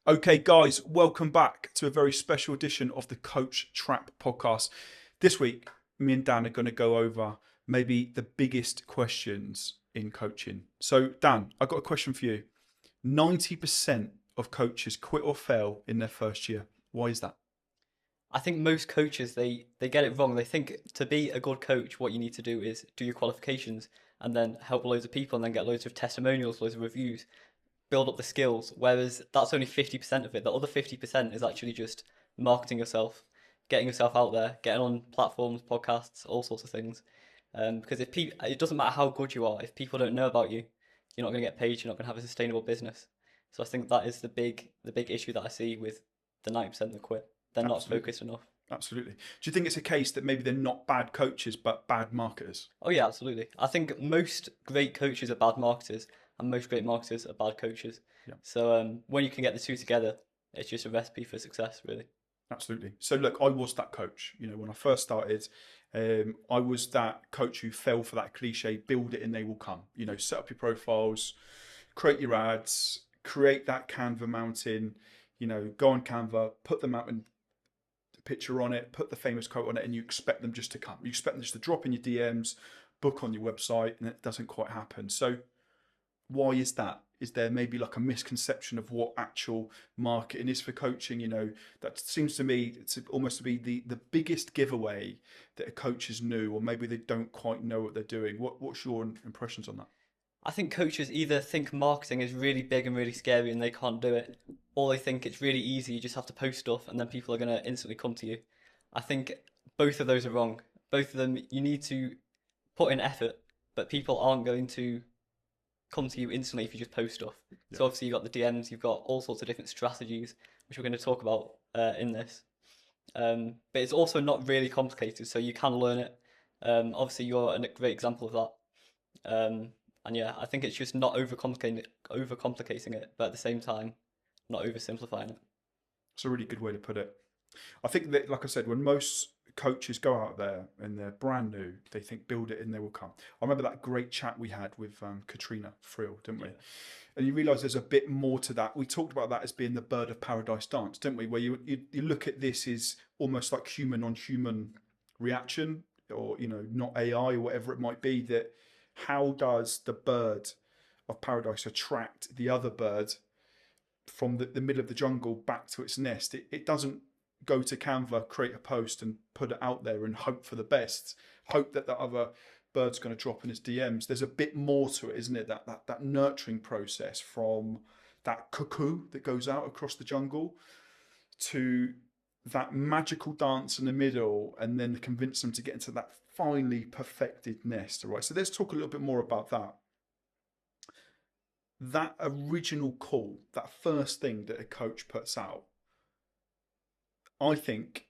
Okay, guys, welcome back to a very special edition of the Coach Trap podcast. This week, me and Dan are going to go over maybe the biggest questions in coaching. So, Dan, I've got a question for you. 90% of coaches quit or fail in their first year. Why is that? I think most coaches they get it wrong. They think to be a good coach, what you need to do is do your qualifications and then help loads of people and then get loads of testimonials, loads of reviews, build up the skills. Whereas that's only 50% of it. The other 50% is actually just marketing yourself, getting yourself out there, getting on platforms, podcasts, all sorts of things. Because if people, it doesn't matter how good you are, if people don't know about you, you're not going to get paid. You're not going to have a sustainable business. So I think that is the big issue that I see with the 90% that quit. They're not Absolutely. focused enough. Absolutely. Do you think it's a case that maybe they're not bad coaches, but bad marketers? Oh yeah, absolutely. I think most great coaches are bad marketers, and most great marketers are bad coaches. Yeah. So when you can get the two together, it's just a recipe for success, really. Absolutely. So look, I was that coach. When I first started, I was that coach who fell for that cliche: build it and they will come. Set up your profiles, create your ads, create that Canva mountain. Go on Canva, put the mountain picture on it, put the famous quote on it, and you expect them just to come. You expect them just to drop in your DMs, book on your website, and it doesn't quite happen. So why is that? Is there maybe like a misconception of what actual marketing is for coaching? That seems to me to almost be the biggest giveaway that a coach is new, or maybe they don't quite know what they're doing. What's your impressions on that? I think coaches either think marketing is really big and really scary and they can't do it, or they think it's really easy, you just have to post stuff and then people are going to instantly come to you. I think both of those are wrong. Both of them, you need to put in effort, but people aren't going to come to you instantly if you just post stuff. Yeah, So obviously you've got the DMs, you've got all sorts of different strategies, which we're going to talk about in this. But it's also not really complicated, so you can learn it. Obviously you're a great example of that. And yeah, I think it's just not overcomplicating it, but at the same time, not oversimplifying it. it's a really good way to put it. I think that, like I said, when most coaches go out there and they're brand new, they think build it and they will come. I remember that great chat we had with Katrina Frill, didn't we? Yeah. And you realise there's a bit more to that. We talked about that as being the bird of paradise dance, didn't we? Where you look at this as almost like human on human reaction, or not AI or whatever it might be. That how does the bird of paradise attract the other bird from the middle of the jungle back to its nest? It doesn't go to Canva, create a post, and put it out there and hope for the best. Hope that the other bird's going to drop in his DMs. There's a bit more to it, isn't it? That nurturing process from that cuckoo that goes out across the jungle to that magical dance in the middle, and then convince them to get into that finely perfected nest. All right. So let's talk a little bit more about that. That original call, that first thing that a coach puts out, I think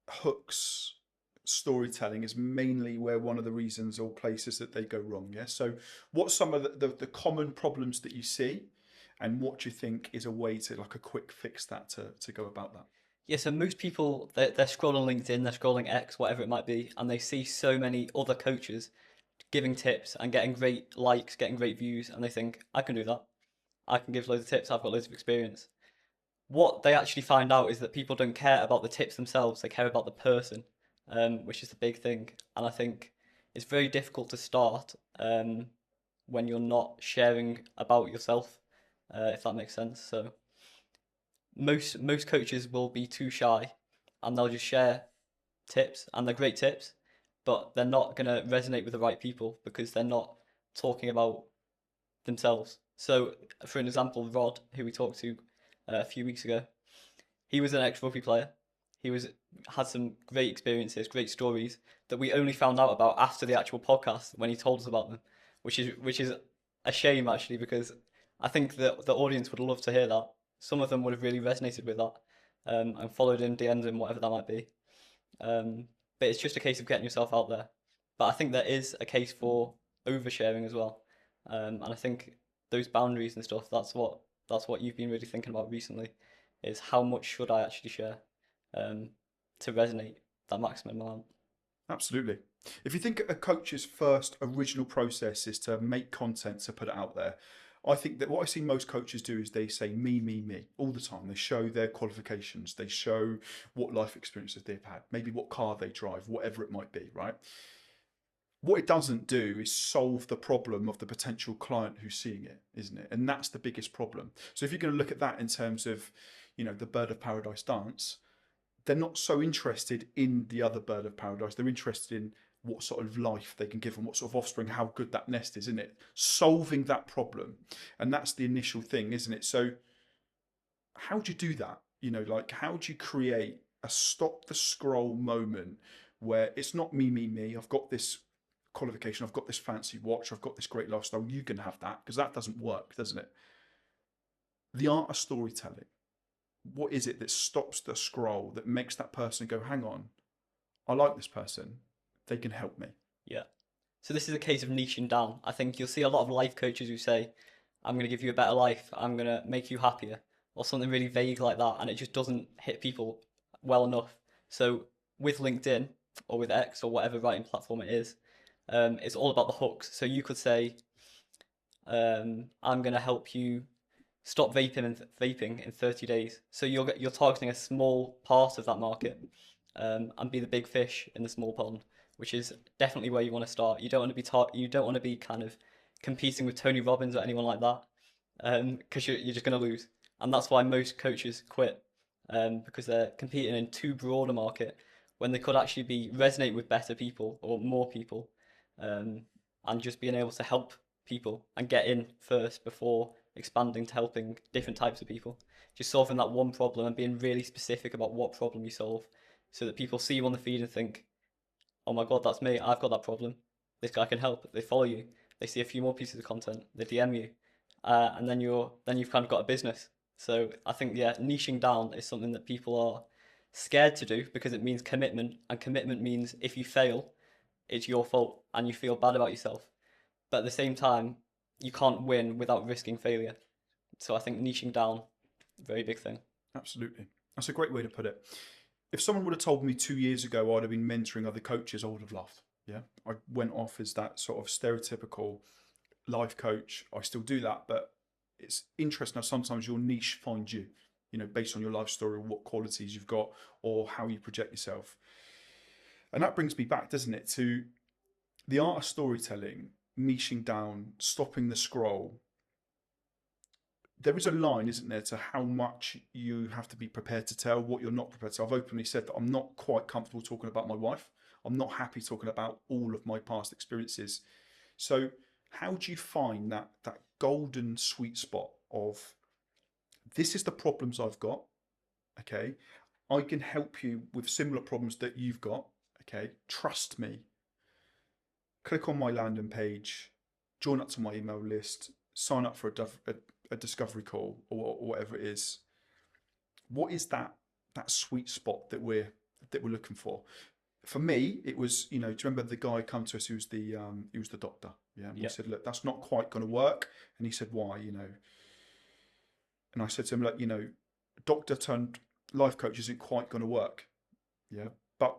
hooks storytelling is mainly where one of the reasons or places that they go wrong. Yeah. So, what's some of the common problems that you see, and what do you think is a way to like a quick fix that to go about that? Yeah, so most people they're scrolling LinkedIn, they're scrolling X, whatever it might be, and they see so many other coaches giving tips and getting great likes, getting great views, and they think, I can do that. I can give loads of tips, I've got loads of experience. What they actually find out is that people don't care about the tips themselves, they care about the person, which is the big thing. And I think it's very difficult to start when you're not sharing about yourself, if that makes sense. So most coaches will be too shy and they'll just share tips and they're great tips, but they're not going to resonate with the right people because they're not talking about themselves. So, for an example, Rod, who we talked to a few weeks ago, he was an ex-rugby player. He was had some great experiences, great stories that we only found out about after the actual podcast when he told us about them, which is a shame actually because I think that the audience would love to hear that. Some of them would have really resonated with that and followed him, DM'd him, whatever that might be. But it's just a case of getting yourself out there. But I think there is a case for oversharing as well, and I think those boundaries and stuff. That's what you've been really thinking about recently, is how much should I actually share, um, to resonate that maximum amount. Absolutely. If you think a coach's first original process is to make content to put it out there, I think that what I see most coaches do is they say me all the time. They show their qualifications, they show what life experiences they've had, maybe what car they drive, whatever it might be, right? What it doesn't do is solve the problem of the potential client who's seeing it, isn't it? And that's the biggest problem. So if you're going to look at that in terms of, the bird of paradise dance, they're not so interested in the other bird of paradise. They're interested in what sort of life they can give them, what sort of offspring, how good that nest is, isn't it? Solving that problem. And that's the initial thing, isn't it? So how do you do that? Like how do you create a stop the scroll moment where it's not me. I've got this qualification, I've got this fancy watch, I've got this great lifestyle. You can have that, because that doesn't work, doesn't it? The art of storytelling. What is it that stops the scroll, that makes that person go, hang on, I like this person, they can help me? Yeah. So this is a case of niching down. I think you'll see a lot of life coaches who say, I'm going to give you a better life, I'm going to make you happier, or something really vague like that, and it just doesn't hit people well enough. So with LinkedIn or with X or whatever writing platform it is, it's all about the hooks. So you could say, I'm going to help you stop vaping in 30 days. So you're targeting a small part of that market, and be the big fish in the small pond, which is definitely where you want to start. You don't want to be you don't want to be kind of competing with Tony Robbins or anyone like that, because you're just going to lose. And that's why most coaches quit, because they're competing in too broad a market when they could actually be resonate with better people or more people, and just being able to help people and get in first before expanding to helping different types of people. Just solving that one problem and being really specific about what problem you solve, so that people see you on the feed and think, oh my God, that's me. I've got that problem. This guy can help. They follow you. They see a few more pieces of content. They DM you, and then you've kind of got a business. So I think, yeah, niching down is something that people are scared to do because it means commitment, and commitment means if you fail, it's your fault and you feel bad about yourself. But at the same time, you can't win without risking failure. So I think niching down, very big thing. Absolutely. That's a great way to put it. If someone would have told me 2 years ago I'd have been mentoring other coaches, I would have laughed. Yeah. I went off as that sort of stereotypical life coach. I still do that, but it's interesting how sometimes your niche finds you, based on your life story or what qualities you've got or how you project yourself. And that brings me back, doesn't it, to the art of storytelling, niching down, stopping the scroll. There is a line, isn't there, to how much you have to be prepared to tell, what you're not prepared to tell. I've openly said that I'm not quite comfortable talking about my wife. I'm not happy talking about all of my past experiences. So how do you find that golden sweet spot of, this is the problems I've got, okay? I can help you with similar problems that you've got, okay? Trust me. Click on my landing page, join up to my email list, sign up for a discovery call or whatever it is. What is that sweet spot that we're looking for? For me, it was, do you remember the guy come to us who was the doctor? Yeah. And we said, look, that's not quite going to work. And he said, why? And I said to him, look, doctor turned life coach isn't quite going to work. Yeah. But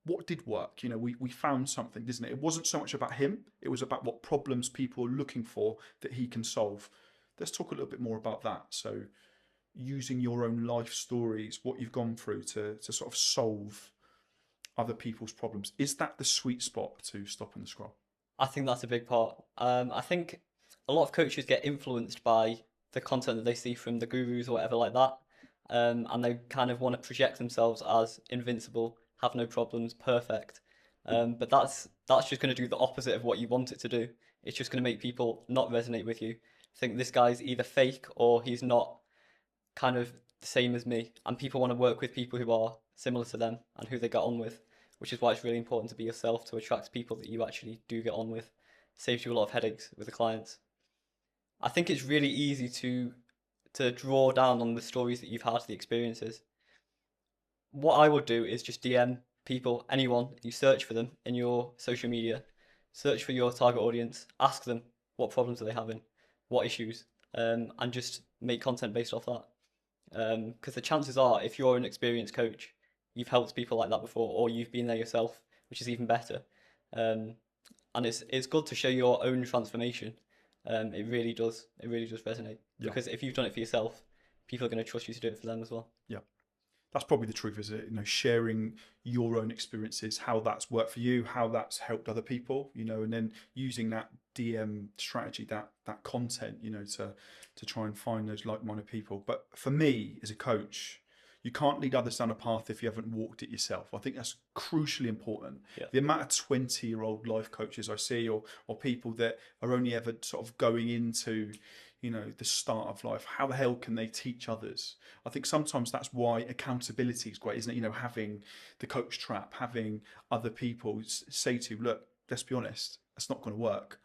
what did work? We found something, didn't it? It wasn't so much about him. It was about what problems people are looking for that he can solve. Let's talk a little bit more about that. So using your own life stories, what you've gone through to sort of solve other people's problems. Is that the sweet spot to stopping the scroll? I think that's a big part. I think a lot of coaches get influenced by the content that they see from the gurus or whatever like that, and they kind of want to project themselves as invincible, have no problems, perfect. But that's just going to do the opposite of what you want it to do. It's just going to make people not resonate with you. Think this guy's either fake or he's not kind of the same as me, and people want to work with people who are similar to them and who they get on with, which is why it's really important to be yourself to attract people that you actually do get on with. Saves you a lot of headaches with the clients. I think it's really easy to draw down on the stories that you've had, the experiences. What I would do is just DM people, anyone, you search for them in your social media, search for your target audience, ask them what problems are they having, what issues, and just make content based off that. Because the chances are, if you're an experienced coach, you've helped people like that before, or you've been there yourself, which is even better. And it's good to show your own transformation, it really does. It really does resonate. Yeah. Because if you've done it for yourself, people are going to trust you to do it for them as well. Yeah. That's probably the truth, is it? Sharing your own experiences, how that's worked for you, how that's helped other people, and then using that DM strategy, that content, to try and find those like-minded people. But for me as a coach, you can't lead others down a path if you haven't walked it yourself. I think that's crucially important. Yeah. The amount of 20-year-old life coaches I see, or people that are only ever sort of going into the start of life, how the hell can they teach others? I think sometimes that's why accountability is great, isn't it? Having the coach trap, having other people say to you, look, let's be honest, that's not going to work,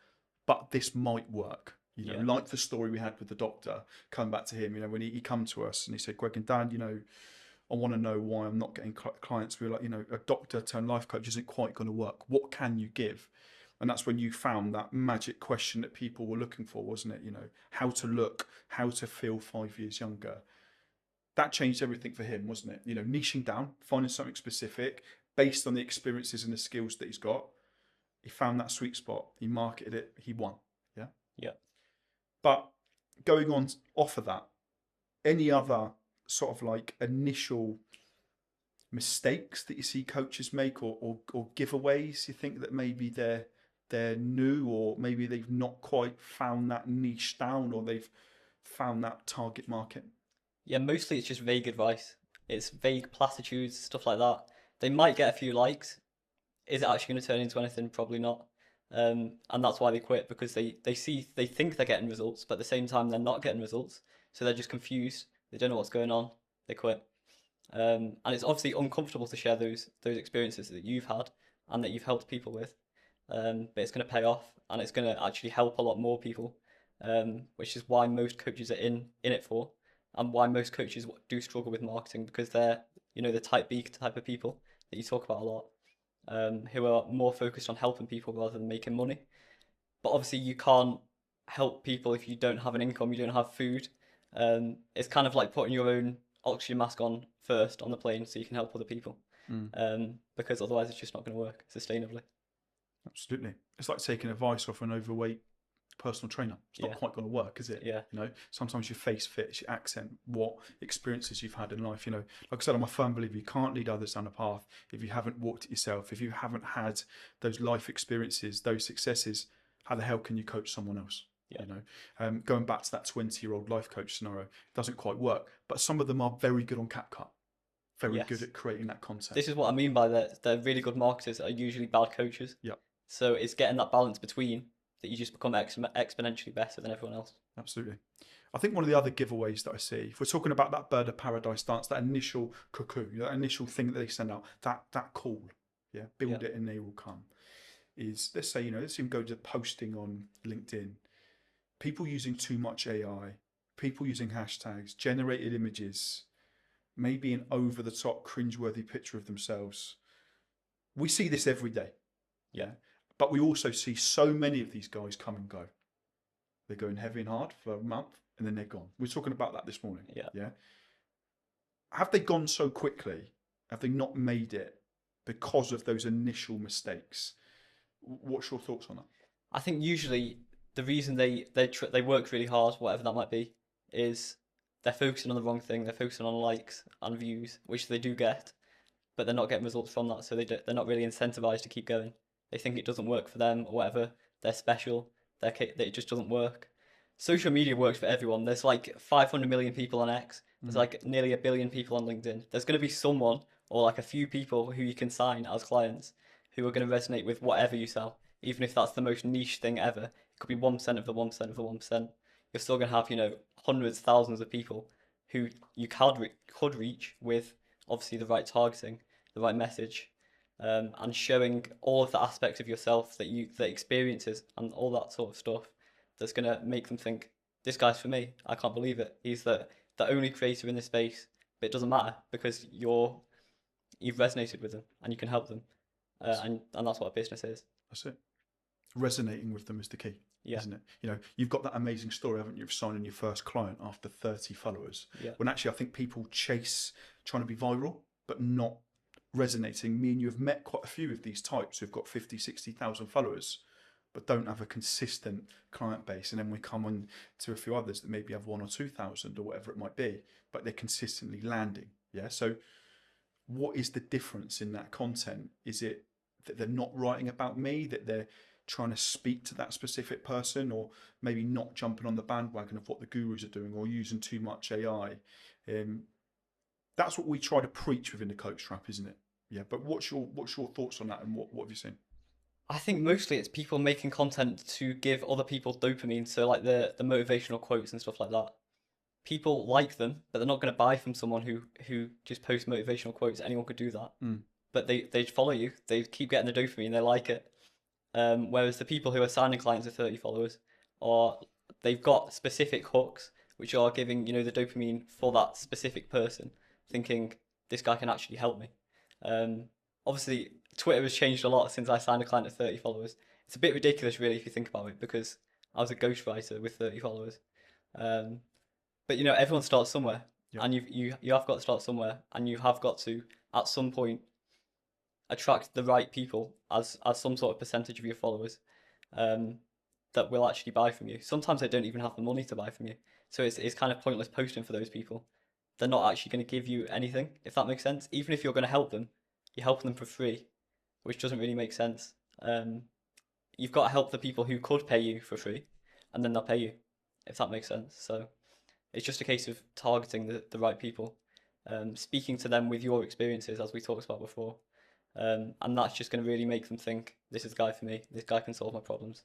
but this might work. Like the story we had with the doctor, coming back to him, when he come to us and he said, Greg and Dan, I want to know why I'm not getting clients. We were like, a doctor turned life coach isn't quite going to work. What can you give? And that's when you found that magic question that people were looking for, wasn't it? How to look, how to feel 5 years younger. That changed everything for him, wasn't it? Niching down, finding something specific based on the experiences and the skills that he's got. He found that sweet spot. He marketed it. He won. Yeah. Yeah. But going on off of that, any other sort of like initial mistakes that you see coaches make, or giveaways you think that maybe they're new, or maybe they've not quite found that niche down, or they've found that target market? Yeah, mostly it's just vague advice. It's vague platitudes, stuff like that. They might get a few likes. Is it actually going to turn into anything? Probably not. And that's why they quit, because they think they're getting results, but at the same time they're not getting results. So they're just confused. They don't know what's going on. They quit. And it's obviously uncomfortable to share those experiences that you've had and that you've helped people with. But it's going to pay off, and it's going to actually help a lot more people, which is why most coaches are in it for, and why most coaches do struggle with marketing, because they're the type B type of people that you talk about a lot, who are more focused on helping people rather than making money. But obviously you can't help people if you don't have an income, you don't have food. It's kind of like putting your own oxygen mask on first on the plane so you can help other people, because otherwise it's just not going to work sustainably. Absolutely. It's like taking advice off an overweight personal trainer. It's not quite going to work, is it? Yeah. Sometimes your face fits, your accent, what experiences you've had in life. Like I said, I'm a firm believer you can't lead others down a path if you haven't walked it yourself, if you haven't had those life experiences, those successes. How the hell can you coach someone else? Yeah. Going back to that 20-year-old life coach scenario, it doesn't quite work. But some of them are very good on CapCut, very good at creating that content. This is what I mean by that. They're really good marketers are usually bad coaches. Yeah. So it's getting that balance between that you just become exponentially better than everyone else. Absolutely. I think one of the other giveaways that I see, if we're talking about that bird of paradise dance, that initial cuckoo, that initial thing that they send out, that call, build it and they will come, is, let's say, let's even go to posting on LinkedIn. People using too much AI, people using hashtags, generated images, maybe an over-the-top cringeworthy picture of themselves. We see this every day. Yeah. But we also see so many of these guys come and go. They're going heavy and hard for a month and then they're gone. We were talking about that this morning. Yeah. Have they gone so quickly? Have they not made it because of those initial mistakes? What's your thoughts on that? I think usually the reason they work really hard, whatever that might be, is they're focusing on the wrong thing. They're focusing on likes and views, which they do get, but they're not getting results from that. So they're not really incentivized to keep going. They think it doesn't work for them or whatever. They're special. That it just doesn't work. Social media works for everyone. There's like 500 million people on X. There's like nearly 1 billion people on LinkedIn. There's going to be someone or like a few people who you can sign as clients who are going to resonate with whatever you sell. Even if that's the most niche thing ever, it could be 1% of the 1% of the 1%. You're still going to have, hundreds, thousands of people who you could reach with obviously the right targeting, the right message, and showing all of the aspects of yourself the experiences and all that sort of stuff that's going to make them think, this guy's for me. I can't believe it. He's the only creator in this space, but it doesn't matter because you've resonated with them and you can help them. And that's what a business is. That's it. Resonating with them is the key, isn't it? You've got that amazing story, haven't you, of signing your first client after 30 followers. Yeah. When actually I think people chase trying to be viral, but not resonating. Me and you have met quite a few of these types who've got 50, 60,000 followers, but don't have a consistent client base. And then we come on to a few others that maybe have 1 or 2,000 or whatever it might be, but they're consistently landing. Yeah. So what is the difference in that content? Is it that they're not writing about me, that they're trying to speak to that specific person, or maybe not jumping on the bandwagon of what the gurus are doing, or using too much AI? That's what we try to preach within the Coach Trap, isn't it? Yeah. But what's your thoughts on that, and what have you seen? I think mostly it's people making content to give other people dopamine, so like the motivational quotes and stuff like that. People like them, but they're not going to buy from someone who just posts motivational quotes. Anyone could do that, but they follow you. They keep getting the dopamine. They like it. Whereas the people who are signing clients with 30 followers, or they've got specific hooks which are giving the dopamine for that specific person, thinking this guy can actually help me. Obviously, Twitter has changed a lot since I signed a client at 30 followers. It's a bit ridiculous, really, if you think about it, because I was a ghostwriter with 30 followers. But everyone starts somewhere, Yeah. and you have got to start somewhere, and you have got to at some point attract the right people as some sort of percentage of your followers that will actually buy from you. Sometimes they don't even have the money to buy from you, so it's kind of pointless posting for those people. They're not actually going to give you anything, if that makes sense. Even if you're going to help them, you're helping them for free, which doesn't really make sense. You've got to help the people who could pay you for free, and then they'll pay you, if that makes sense. So it's just a case of targeting the right people, speaking to them with your experiences, as we talked about before. And that's just going to really make them think, this is the guy for me. This guy can solve my problems.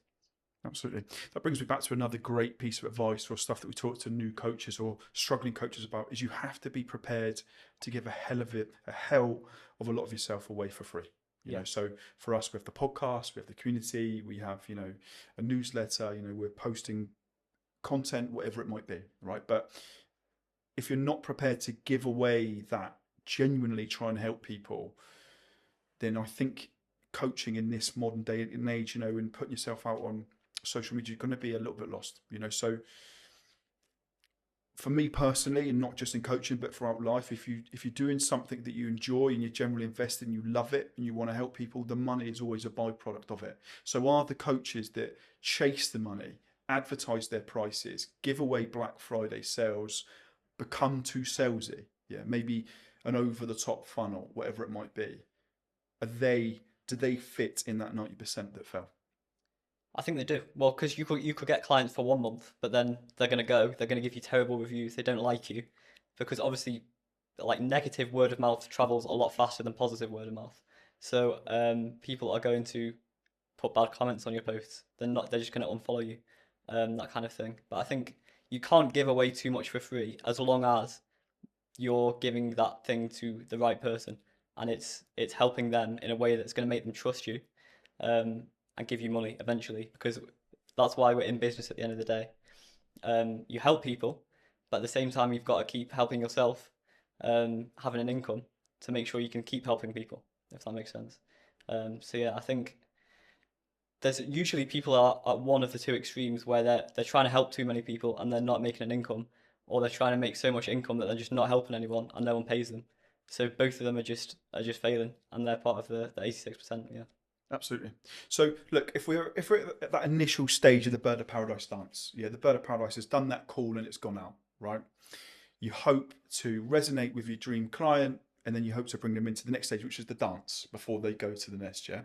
Absolutely. That brings me back to another great piece of advice, or stuff that we talk to new coaches or struggling coaches about, is you have to be prepared to give a hell of a lot of yourself away for free. You know, so for us, we have the podcast, we have the community, we have, a newsletter, we're posting content, whatever it might be, right? But if you're not prepared to give away that, genuinely try and help people, then I think coaching in this modern day and age, and putting yourself out on social media, you're going to be a little bit lost. So for me personally, and not just in coaching but throughout life, if you're doing something that you enjoy and you're generally invested and you love it and you want to help people, the money is always a byproduct of it. So are the coaches that chase the money, advertise their prices, give away Black Friday sales, become too salesy, maybe an over the top funnel, whatever it might be, do they fit in that 90% that fell? I think they do. Well, because you could get clients for 1 month, but then they're going to go. They're going to give you terrible reviews. They don't like you, because obviously, like, negative word of mouth travels a lot faster than positive word of mouth. So people are going to put bad comments on your posts. They're just going to unfollow you, that kind of thing. But I think you can't give away too much for free, as long as you're giving that thing to the right person, and it's helping them in a way that's going to make them trust you, and give you money eventually, because that's why we're in business at the end of the day. You help people, but at the same time you've got to keep helping yourself, having an income to make sure you can keep helping people, if that makes sense. So yeah, I think there's usually people are at one of the two extremes, where they're trying to help too many people and they're not making an income, or they're trying to make so much income that they're just not helping anyone and no one pays them. So both of them are just failing, and they're part of the 86%. Yeah. Absolutely. So look, if we're at that initial stage of the Bird of Paradise dance, the Bird of Paradise has done that call and it's gone out, right? You hope to resonate with your dream client, and then you hope to bring them into the next stage, which is the dance, before they go to the nest. Yeah.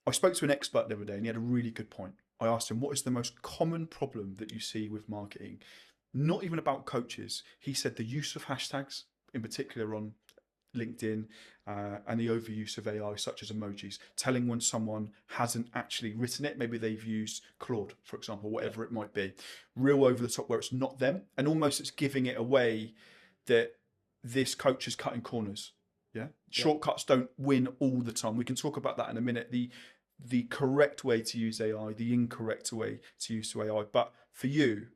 I spoke to an expert the other day and he had a really good point. I asked him, what is the most common problem that you see with marketing? Not even about coaches. He said the use of hashtags, in particular on LinkedIn, and the overuse of AI, such as emojis, telling when someone hasn't actually written it. Maybe they've used Claude, for example, whatever it might be. Real over the top, where it's not them, and almost it's giving it away that this coach is cutting corners. Shortcuts don't win all the time. We can talk about that in a minute. The correct way to use AI, the incorrect way to use AI. But for you,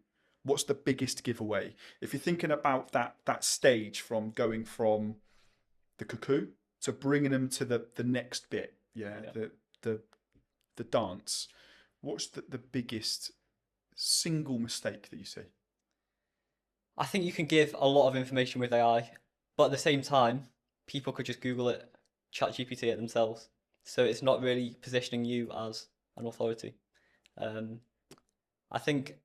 what's the biggest giveaway? If you're thinking about that stage from going from the cuckoo to bringing them to the next bit, the dance, what's the biggest single mistake that you see? I think you can give a lot of information with AI, but at the same time, people could just Google it, chat GPT it themselves. So it's not really positioning you as and authority. Um, I think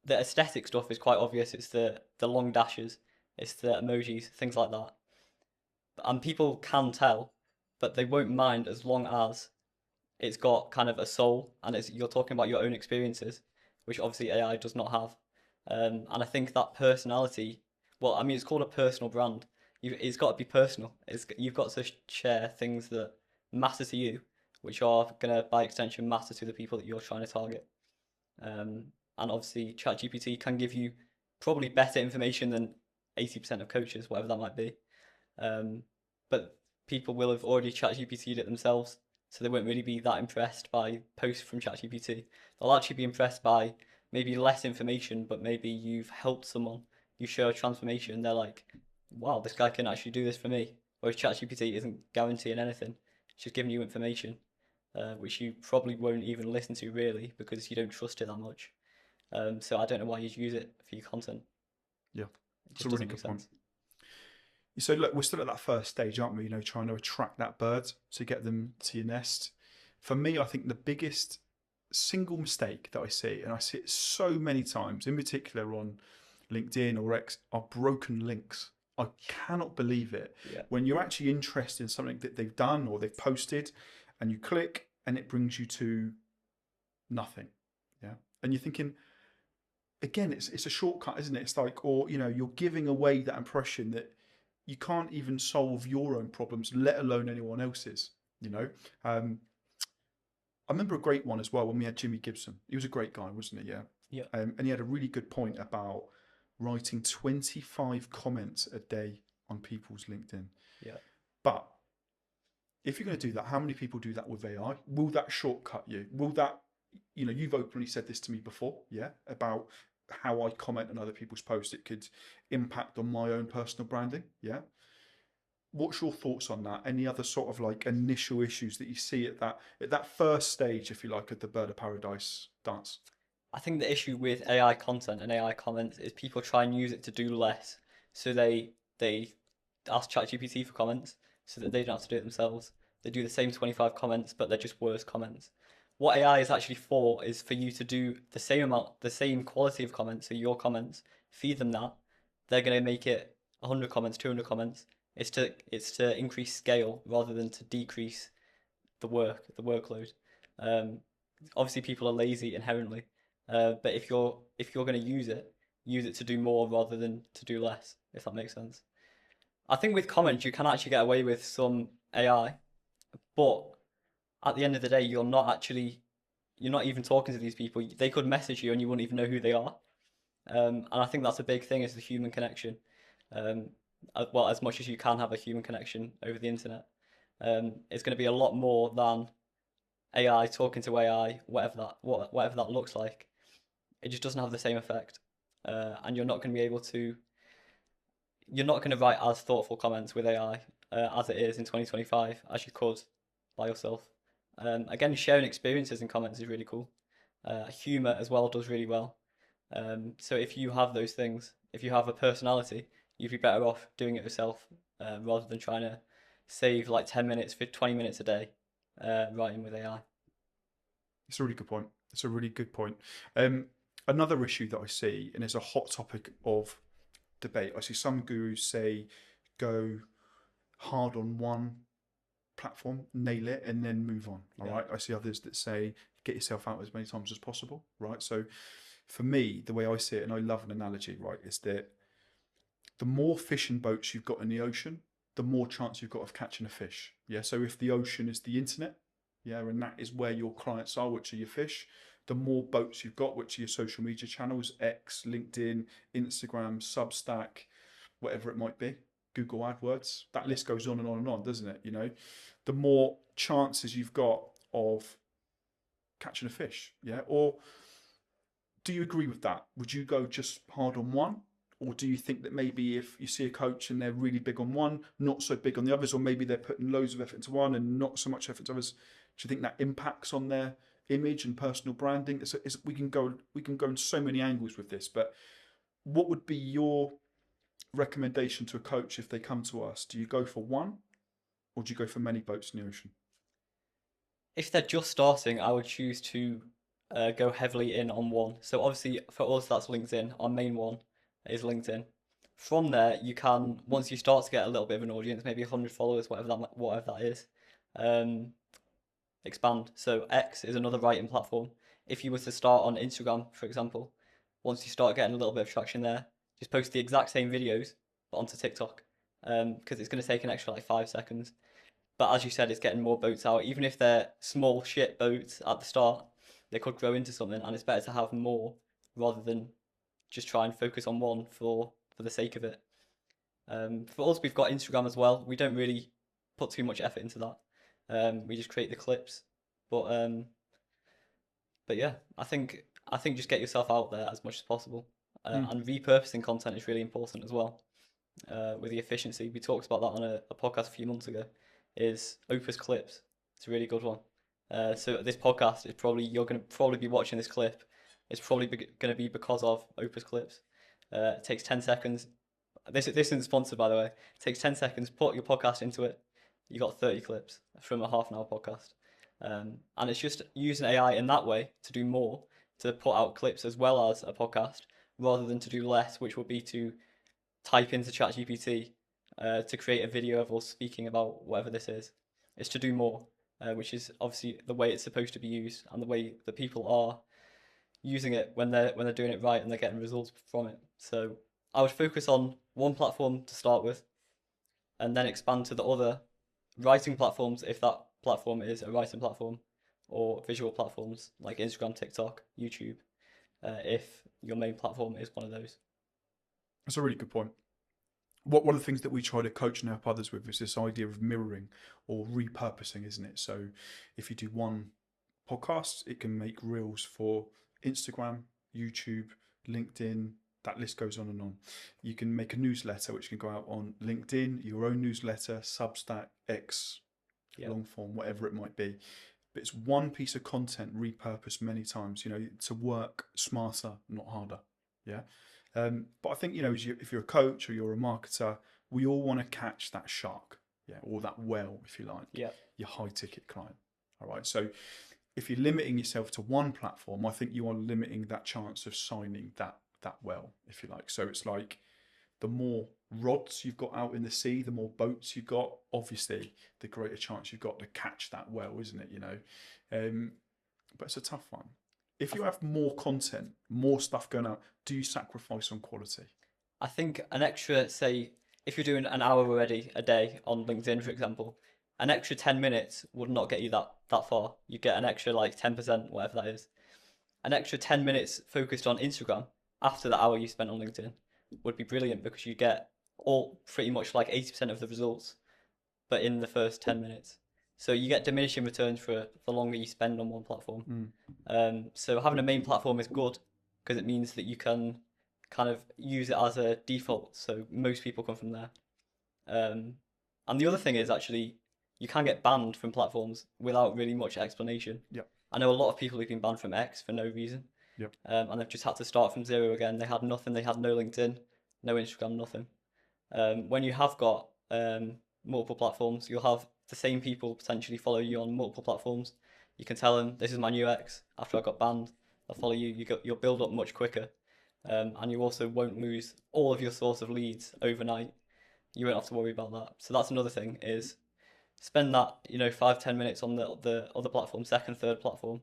the aesthetic stuff is quite obvious. It's the long dashes, it's the emojis, things like that. And people can tell, but they won't mind as long as it's got kind of a soul and you're talking about your own experiences, which obviously AI does not have. And I think that personality, well, I mean, it's called a personal brand. It's got to be personal. You've got to share things that matter to you, which are going to, by extension, matter to the people that you're trying to target. Um, and obviously, ChatGPT can give you probably better information than 80% of coaches, whatever that might be. But people will have already ChatGPT'd it themselves, so they won't really be that impressed by posts from ChatGPT. They'll actually be impressed by maybe less information, but maybe you've helped someone, you show a transformation, they're like, wow, this guy can actually do this for me. Whereas ChatGPT isn't guaranteeing anything, it's just giving you information, which you probably won't even listen to really because you don't trust it that much. So I don't know why you'd use it for your content. Yeah, It it's a just really doesn't make good point. sense. So look, we're still at that first stage, aren't we? You know, trying to attract that bird to get them to your nest. For me, I think the biggest single mistake that I see, and I see it so many times, in particular on LinkedIn or X, are broken links. I cannot believe it. Yeah. When you're actually interested in something that they've done or they've posted, and you click and it brings you to nothing. Yeah. And you're thinking, again, it's a shortcut, isn't it? It's like, or you know, you're giving away that impression that you can't even solve your own problems, let alone anyone else's. You know, I remember a great one as well when we had Jimmy Gibson. He was a great guy, wasn't he? Yeah. Yeah. And he had a really good point about writing 25 comments a day on people's LinkedIn. Yeah. But if you're going to do that, how many people do that with AI? Will that shortcut you? Will that, you know, you've openly said this to me before, yeah, about how I comment on other people's posts. It could impact on my own personal branding, yeah. What's your thoughts on that? Any other sort of like initial issues that you see at that first stage, if you like, of the bird of paradise dance? I think the issue with AI content and AI comments is people try and use it to do less. So they ask ChatGPT for comments so that they don't have to do it themselves. They do the same 25 comments, but they're just worse comments. What AI is actually for is for you to do the same amount, the same quality of comments, so your comments, feed them that. They're going to make it 100 comments, 200 comments. It's to increase scale rather than to decrease the workload. Um, Obviously, people are lazy inherently, but if you're going to use it to do more rather than to do less. If that makes sense. I think with comments you can actually get away with some AI, but at the end of the day, you're not even talking to these people. They could message you and you wouldn't even know who they are. And I think that's a big thing is the human connection. Um, well, as much as you can have a human connection over the internet, it's going to be a lot more than AI talking to AI, whatever that looks like. It just doesn't have the same effect, and you're not going to write as thoughtful comments with AI as it is in 2025 as you could by yourself. Again, sharing experiences in comments is really cool. Humor as well does really well. So if you have those things, if you have a personality, you'd be better off doing it yourself rather than trying to save like 10 minutes, 20 minutes a day writing with AI. It's a really good point. It's a really good point. Another issue that I see, and it's a hot topic of debate. I see some gurus say go hard on one platform, nail it, and then move on. All Yeah. right. I see others that say get yourself out as many times as possible. Right. So for me, the way I see it, and I love an analogy, right, is that the more fishing boats you've got in the ocean, the more chance you've got of catching a fish. Yeah. So if the ocean is the internet, yeah, and that is where your clients are, which are your fish, the more boats you've got, which are your social media channels, X, LinkedIn, Instagram, Substack, whatever it might be, Google AdWords, that Yeah. list goes on and on and on, doesn't it? You know, the more chances you've got of catching a fish. Yeah. Or do you agree with that? Would you go just hard on one? Or do you think that maybe if you see a coach and they're really big on one, not so big on the others, or maybe they're putting loads of effort into one and not so much effort to others, do you think that impacts on their image and personal branding? We can go in so many angles with this, but what would be your recommendation to a coach if they come to us? Do you go for one, or do you go for many boats in the ocean? If they're just starting, I would choose to go heavily in on one. So obviously for us that's LinkedIn. Our main one is LinkedIn. From there, you can once you start to get a little bit of an audience, maybe 100 followers, whatever that is, um, expand. So X is another writing platform. If you were to start on Instagram, for example, once you start getting a little bit of traction there, just post the exact same videos but onto TikTok, because it's going to take an extra like 5 seconds. But as you said, it's getting more boats out. Even if they're small shit boats at the start, they could grow into something, and it's better to have more rather than just try and focus on one for the sake of it. For us, we've got Instagram as well. We don't really put too much effort into that. We just create the clips, but um, but yeah, I think just get yourself out there as much as possible, Mm. and repurposing content is really important as well. With the efficiency, we talked about that on a podcast a few months ago. Is Opus clips? It's a really good one. So this podcast is probably you're going to probably be watching this clip. It's probably going to be because of Opus clips. It takes 10 seconds. This isn't sponsored, by the way. It takes 10 seconds. Put your podcast into it. You got 30 clips from a half an hour podcast. And it's just using AI in that way to do more, to put out clips as well as a podcast, rather than to do less, which would be to type into ChatGPT to create a video of us speaking about whatever this is. It's to do more, which is obviously the way it's supposed to be used and the way that people are using it when they're doing it right and they're getting results from it. So I would focus on one platform to start with, and then expand to the other writing platforms if that platform is a writing platform, or visual platforms like Instagram, TikTok, YouTube, if your main platform is one of those. That's a really good point. One of the things that we try to coach and help others with is this idea of mirroring or repurposing, isn't it? So if you do one podcast, it can make reels for Instagram, YouTube, LinkedIn. That list goes on and on. You can make a newsletter which can go out on LinkedIn, your own newsletter, Substack, X, Yeah. long form, whatever it might be. But it's one piece of content repurposed many times, to work smarter, not harder. Yeah. But I think, if you're a coach or you're a marketer, we all want to catch that shark, yeah, or that whale, if you like, Yeah. your high ticket client. All right. So if you're limiting yourself to one platform, I think you are limiting that chance of signing that whale, if you like. So it's like the more rods you've got out in the sea, the more boats you've got, obviously, the greater chance you've got to catch that whale, isn't it? But it's a tough one. If you have more content, more stuff going out, do you sacrifice on quality? I think an extra, say, if you're doing an hour already a day on LinkedIn, for example, an extra 10 minutes would not get you that far. You get an extra like 10%, whatever that is. An extra 10 minutes focused on Instagram after the hour you spent on LinkedIn would be brilliant, because you get all pretty much like 80% of the results, but in the first 10 minutes. So you get diminishing returns for the longer you spend on one platform. So having a main platform is good because it means that you can kind of use it as a default. So most people come from there. And the other thing is actually you can get banned from platforms without really much explanation. Yep. I know a lot of people who've been banned from X for no reason. Yep. And they've just had to start from zero again. They had nothing. They had no LinkedIn, no Instagram, nothing. When you have got multiple platforms, you'll have the same people potentially follow you on multiple platforms. You can tell them, this is my new X. After I got banned, they'll follow you. You'll build up much quicker. And you also won't lose all of your source of leads overnight. You won't have to worry about that. So that's another thing, is spend that 5-10 minutes on the other platform, second, third platform.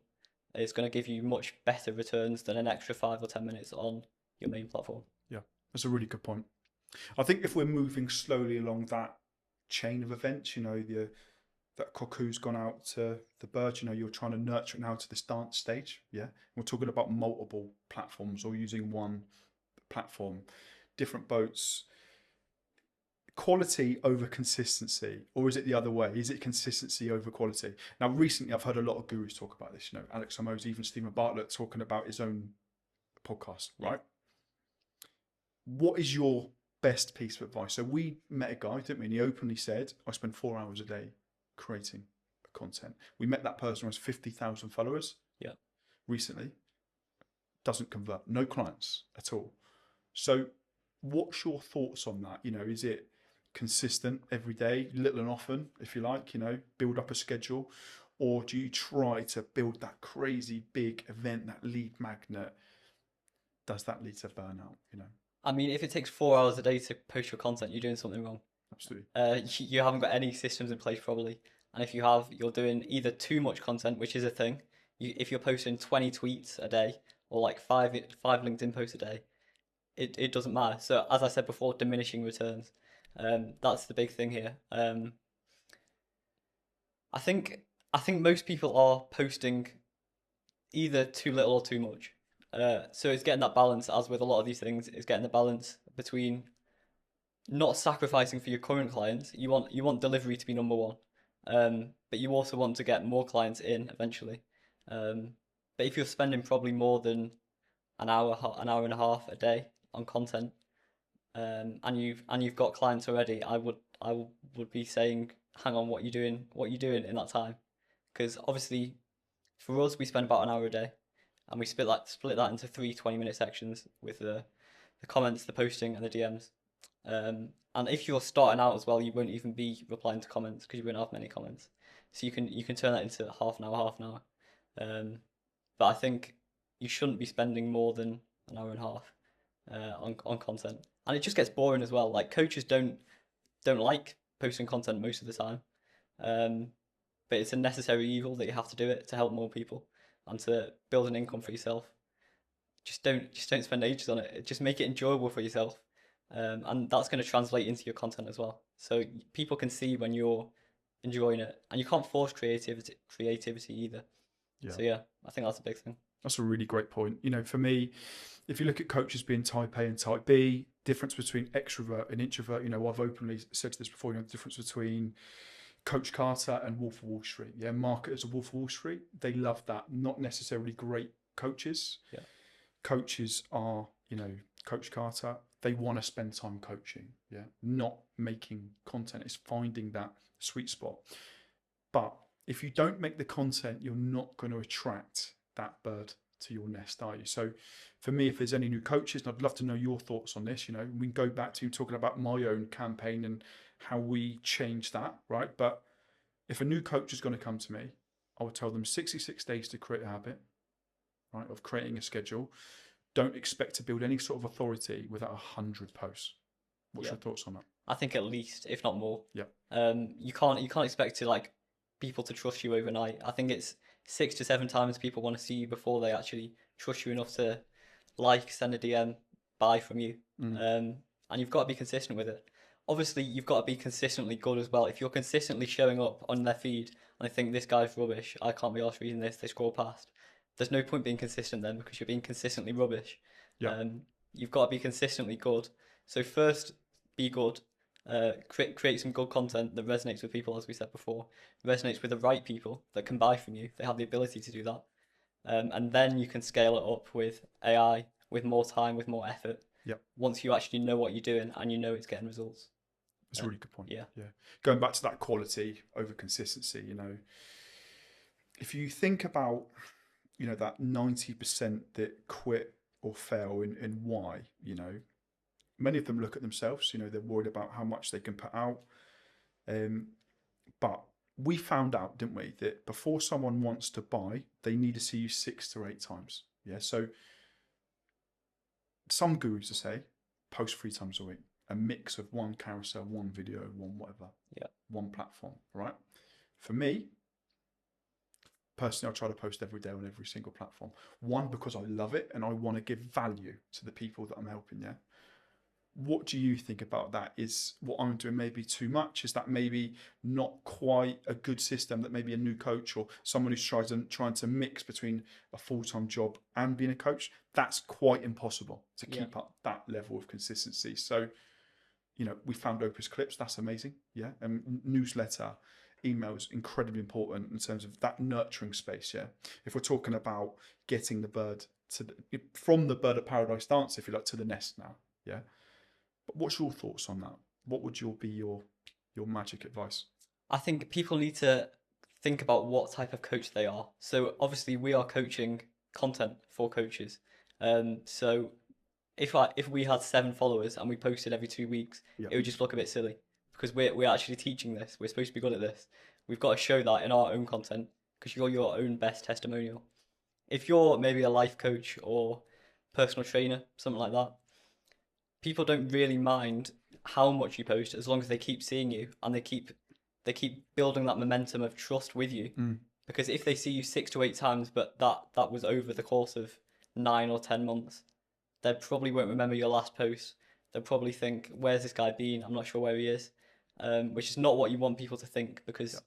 It's going to give you much better returns than an extra 5 or 10 minutes on your main platform. Yeah, that's a really good point. I think if we're moving slowly along that chain of events, that cuckoo's gone out to the bird, you're trying to nurture it now to this dance stage. Yeah. We're talking about multiple platforms or using one platform, different boats. Quality over consistency, or is it the other way? Is it consistency over quality? Now, recently I've heard a lot of gurus talk about this, Alex Hormozi, even Stephen Bartlett talking about his own podcast, right? What is your best piece of advice? So we met a guy, didn't we? And he openly said, I spend 4 hours a day creating content. We met that person who has 50,000 followers. Yeah. Recently. Doesn't convert. No clients at all. So what's your thoughts on that? Is it consistent every day, little and often, if you like, build up a schedule? or do you try to build that crazy big event, that lead magnet? Does that lead to burnout? I mean, if it takes 4 hours a day to post your content, you're doing something wrong. Absolutely. You haven't got any systems in place probably, and if you have, you're doing either too much content, which is a thing. If you're posting 20 tweets a day or like five LinkedIn posts a day, it doesn't matter. So as I said before, diminishing returns. That's the big thing here. I think I think most people are posting either too little or too much. So it's getting that balance, as with a lot of these things, it's getting the balance between not sacrificing for your current clients. You want delivery to be number one, but you also want to get more clients in eventually. Um, but if you're spending probably more than an hour and a half a day on content, and you've got clients already, I would be saying, hang on, what you doing in that time? Because obviously, for us, we spend about an hour a day, and we split that into three 20-minute sections with the comments, the posting, and the DMs. And if you're starting out as well, you won't even be replying to comments because you won't have many comments. So you can turn that into half an hour. But I think you shouldn't be spending more than an hour and a half on content, and it just gets boring as well. Like coaches don't like posting content most of the time, um, but it's a necessary evil that you have to do it to help more people and to build an income for yourself. Just don't spend ages on it. Just make it enjoyable for yourself, and that's going to translate into your content as well. So people can see when you're enjoying it, and you can't force creativity either. Yeah. So yeah, I think that's a big thing. That's a really great point. For me, if you look at coaches being type A and type B, difference between extrovert and introvert, I've openly said this before, the difference between Coach Carter and Wolf of Wall Street. Yeah, marketers of Wolf of Wall Street, they love that. Not necessarily great coaches. Yeah. Coaches are, Coach Carter, they want to spend time coaching, yeah, not making content. It's finding that sweet spot. But if you don't make the content, you're not going to attract that bird to your nest, are you? So for me, if there's any new coaches, and I'd love to know your thoughts on this, we can go back to talking about my own campaign and how we change that, right? But if a new coach is going to come to me, I would tell them 66 days to create a habit, right, of creating a schedule. Don't expect to build any sort of authority without 100 posts. What's your thoughts on that? I think at least, if not more. Yeah. You can't expect to like people to trust you overnight. I think it's 6 to 7 times people want to see you before they actually trust you enough to send a DM, buy from you. And you've got to be consistent with it. Obviously, you've got to be consistently good as well. If you're consistently showing up on their feed and they think this guy's rubbish, I can't be arsed reading this, they scroll past. There's no point being consistent then because you're being consistently rubbish. Yeah. You've got to be consistently good. So first, be good. Create some good content that resonates with people, as we said before, resonates with the right people that can buy from you. They have the ability to do that, and then you can scale it up with AI, with more time, with more effort. Yep. Once you actually know what you're doing and you know it's getting results. That's a really good point. Yeah. Going back to that quality over consistency, if you think about, that 90% that quit or fail and why, many of them look at themselves, they're worried about how much they can put out. But we found out, didn't we, that before someone wants to buy, they need to see you 6 to 8 times. Yeah. So some gurus will say post 3 times a week, a mix of one carousel, one video, one whatever, one platform, right? For me, personally, I try to post every day on every single platform. One, because I love it and I want to give value to the people that I'm helping, yeah? What do you think about that? Is what I'm doing maybe too much? Is that maybe not quite a good system that maybe a new coach or someone who's trying to mix between a full-time job and being a coach, that's quite impossible to keep up that level of consistency. So, we found Opus Clips, that's amazing, yeah? And newsletter, emails, incredibly important in terms of that nurturing space, yeah? If we're talking about getting the bird from the bird of paradise dance, if you like, to the nest now, yeah? But what's your thoughts on that? What would be your magic advice? I think people need to think about what type of coach they are. So obviously we are coaching content for coaches. So if we had 7 followers and we posted every 2 weeks, it would just look a bit silly because we're actually teaching this. We're supposed to be good at this. We've got to show that in our own content. because you're your own best testimonial. If you're maybe a life coach or personal trainer, something like that, people don't really mind how much you post as long as they keep seeing you and they keep building that momentum of trust with you. Because if they see you 6 to 8 times, but that was over the course of 9 or 10 months, they probably won't remember your last post. They'll probably think, "Where's this guy been? I'm not sure where he is," which is not what you want people to think, because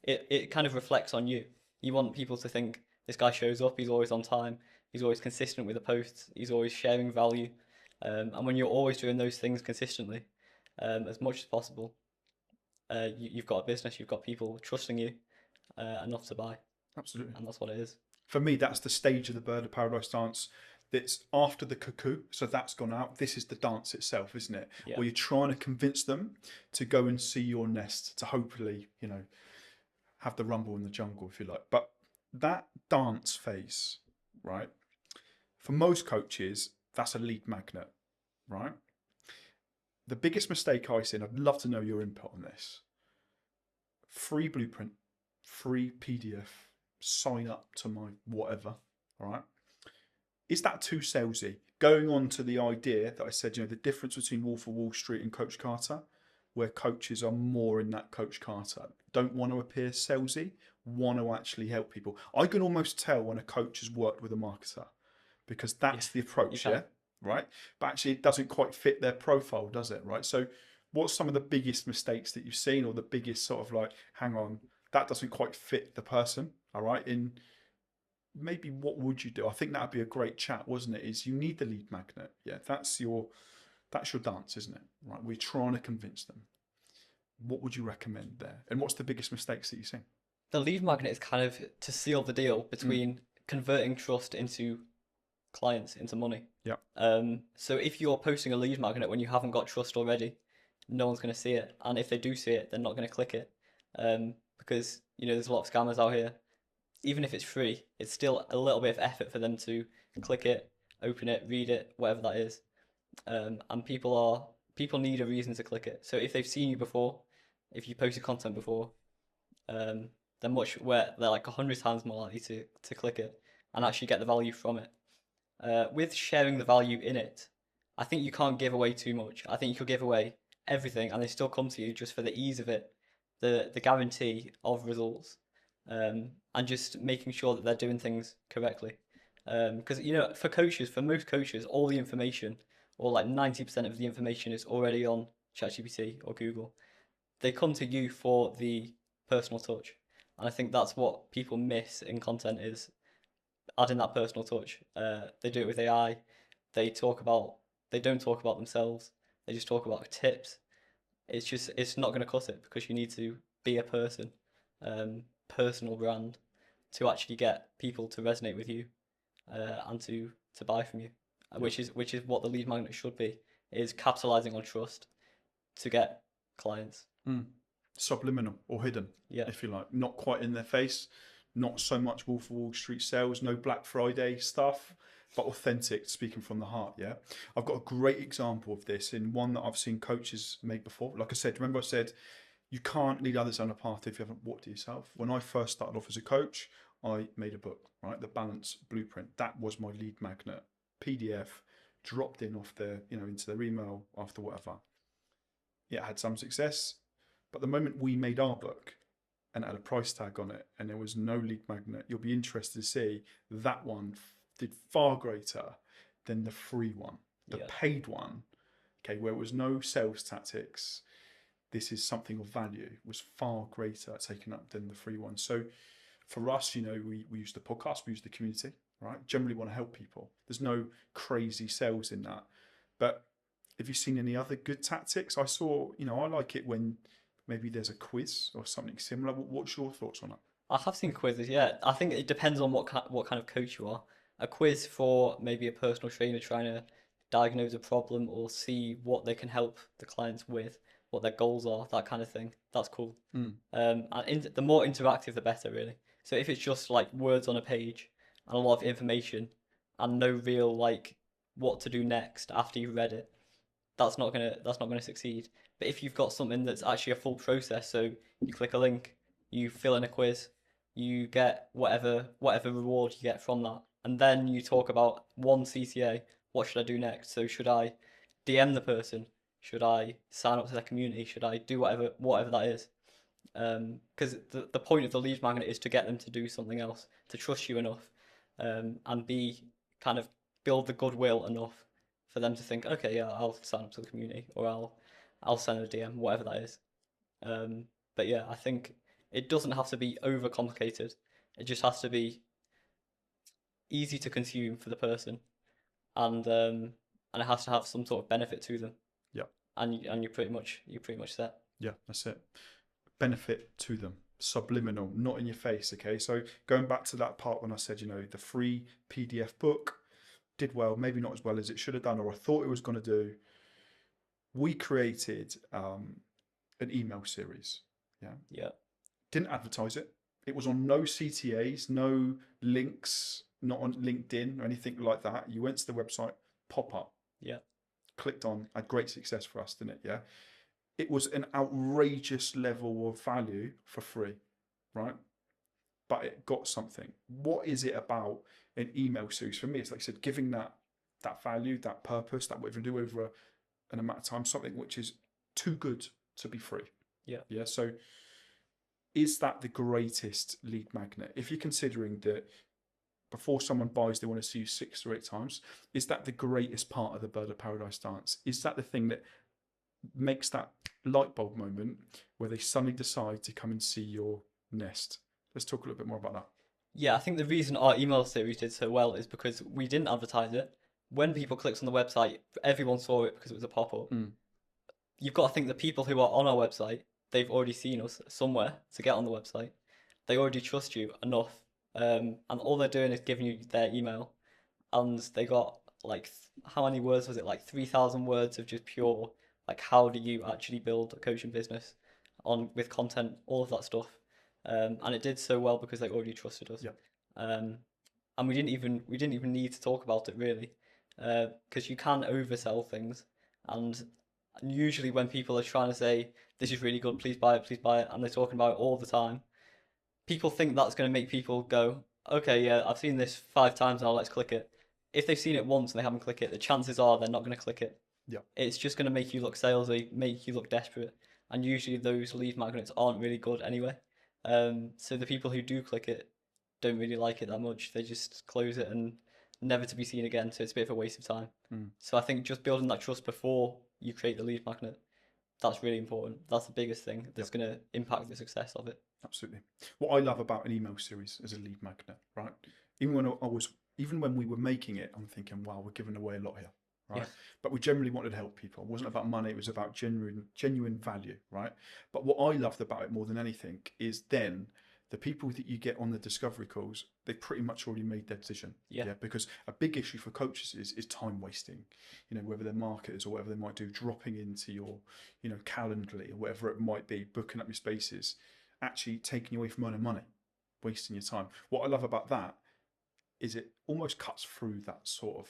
it kind of reflects on you. You want people to think, "This guy shows up. He's always on time. He's always consistent with the posts. He's always sharing value." And when you're always doing those things consistently, as much as possible, you've got a business. You've got people trusting you enough to buy. Absolutely. And that's what it is. For me, that's the stage of the bird of paradise dance that's after the cuckoo. So that's gone out. This is the dance itself, isn't it? Yeah. Where you're trying to convince them to go and see your nest, to hopefully, have the rumble in the jungle, if you like. But that dance phase, right? For most coaches, that's a lead magnet, right? The biggest mistake I see, and I'd love to know your input on this: free blueprint, free PDF, sign up to my whatever, all right? Is that too salesy? Going on to the idea that I said, the difference between Wolf of Wall Street and Coach Carter, where coaches are more in that Coach Carter, don't want to appear salesy, want to actually help people. I can almost tell when a coach has worked with a marketer, because that's the approach, right? But actually it doesn't quite fit their profile, does it, right? So what's some of the biggest mistakes that you've seen, or the biggest sort of like, hang on, that doesn't quite fit the person, all right? In maybe what would you do? I think that'd be a great chat, wasn't it? Is you need the lead magnet. Yeah, that's your dance, isn't it? Right? We're trying to convince them. What would you recommend there? And what's the biggest mistakes that you've seen? The lead magnet is kind of to seal the deal between converting trust into clients, into money. Yeah. So if you're posting a lead magnet when you haven't got trust already, no one's going to see it. And if they do see it, they're not going to click it. Because, there's a lot of scammers out here. Even if it's free, it's still a little bit of effort for them to click it, open it, read it, whatever that is. And people need a reason to click it. So if they've seen you before, if you posted content before, they're like 100 times more likely to click it and actually get the value from it. With sharing the value in it, I think you can't give away too much. I think you could give away everything and they still come to you just for the ease of it, the guarantee of results, and just making sure that they're doing things correctly. Because for most coaches, all the information, or like 90% of the information, is already on ChatGPT or Google. They come to you for the personal touch, and I think that's what people miss in content, is adding that personal touch. They do it with AI. They don't talk about themselves. They just talk about tips. It's not going to cut it, because you need to be a person, personal brand, to actually get people to resonate with you, and to buy from you, which is what the lead magnet should be, is capitalizing on trust to get clients. Subliminal or hidden, if you like, not quite in their face, not so much Wolf of Wall Street sales, no Black Friday stuff, but authentic, speaking from the heart. Yeah, I've got a great example of this in one that I've seen coaches make before. Like I said, remember I said you can't lead others down a path if you haven't walked it yourself. When I first started off as a coach, I made a book, right? The Balance Blueprint. That was my lead magnet. PDF dropped in off their, into their email after whatever. It had some success, but the moment we made our book and it had a price tag on it and there was no lead magnet, you'll be interested to see that one did far greater than the free one. The paid one, okay, where it was no sales tactics, this is something of value, was far greater taken up than the free one. So for us, we use the podcast, we use the community, right? Generally want to help people. There's no crazy sales in that. But have you seen any other good tactics? I saw, I like it when maybe there's a quiz or something similar. What's your thoughts on that? I have seen quizzes, yeah. I think it depends on what kind of coach you are. A quiz for maybe a personal trainer trying to diagnose a problem or see what they can help the clients with, what their goals are, that kind of thing. That's cool. And the more interactive, the better, really. So if it's just like words on a page and a lot of information and no real like what to do next after you've read it, that's not gonna succeed. But if you've got something that's actually a full process, so you click a link, you fill in a quiz, you get whatever reward you get from that, and then you talk about one CTA. What should I do next? So should I DM the person? Should I sign up to their community? Should I do whatever that is? Because the point of the lead magnet is to get them to do something else, to trust you enough, and be kind of build the goodwill enough for them to think, okay, yeah, I'll sign up to the community, or I'll send a DM, whatever that is. Um, but yeah, I think it doesn't have to be overcomplicated. It just has to be easy to consume for the person, and it has to have some sort of benefit to them. Yeah. And you're pretty much set. Yeah, that's it. Benefit to them, subliminal, not in your face. Okay, so going back to that part when I said, the free PDF book did well, maybe not as well as it should have done, or I thought it was going to do. We created an email series. Yeah. Yeah. Didn't advertise it. It was on no CTAs, no links, not on LinkedIn or anything like that. You went to the website, pop up. Yeah. Clicked on, had great success for us, didn't it? Yeah. It was an outrageous level of value for free, right? But it got something. What is it about an email series? For me, it's like I said, giving that value, that purpose, that what we do over an amount of time, something which is too good to be free. Yeah. Yeah. So is that the greatest lead magnet? If you're considering that before someone buys, they want to see you 6 or 8 times, is that the greatest part of the Bird of Paradise dance? Is that the thing that makes that light bulb moment where they suddenly decide to come and see your nest? Let's talk a little bit more about that. Yeah, I think the reason our email series did so well is because we didn't advertise it. When people clicked on the website, everyone saw it because it was a pop-up. You've got to think the people who are on our website, they've already seen us somewhere to get on the website. They already trust you enough. And all they're doing is giving you their email. And they got like, how many words was it? Like 3,000 words of just pure, like, how do you actually build a coaching business with content, all of that stuff. And it did so well because they already trusted us. Yeah. And we didn't even need to talk about it really, because you can oversell things, and usually when people are trying to say this is really good, please buy it, and they're talking about it all the time, people think that's going to make people go, okay, yeah, I've seen this 5 times now, let's click it. If they've seen it once and they haven't clicked it, the chances are they're not going to click it. Yeah. It's just going to make you look salesy, make you look desperate, and usually those lead magnets aren't really good anyway. So the people who do click it don't really like it that much. They just close it and never to be seen again. So it's a bit of a waste of time. So I think just building that trust before you create the lead magnet, that's really important. That's the biggest thing that's going to impact the success of it. Absolutely. What I love about an email series as a lead magnet, right? Even when we were making it, I'm thinking, wow, we're giving away a lot here, right? Yeah. But we generally wanted to help people. It wasn't about money. It was about genuine value, right? But what I loved about it more than anything is then the people that you get on the discovery calls, they pretty much already made their decision. Yeah. Because a big issue for coaches is time wasting. Whether they're marketers or whatever they might do, dropping into your, Calendly or whatever it might be, booking up your spaces, actually taking you away from earning money, wasting your time. What I love about that is it almost cuts through that sort of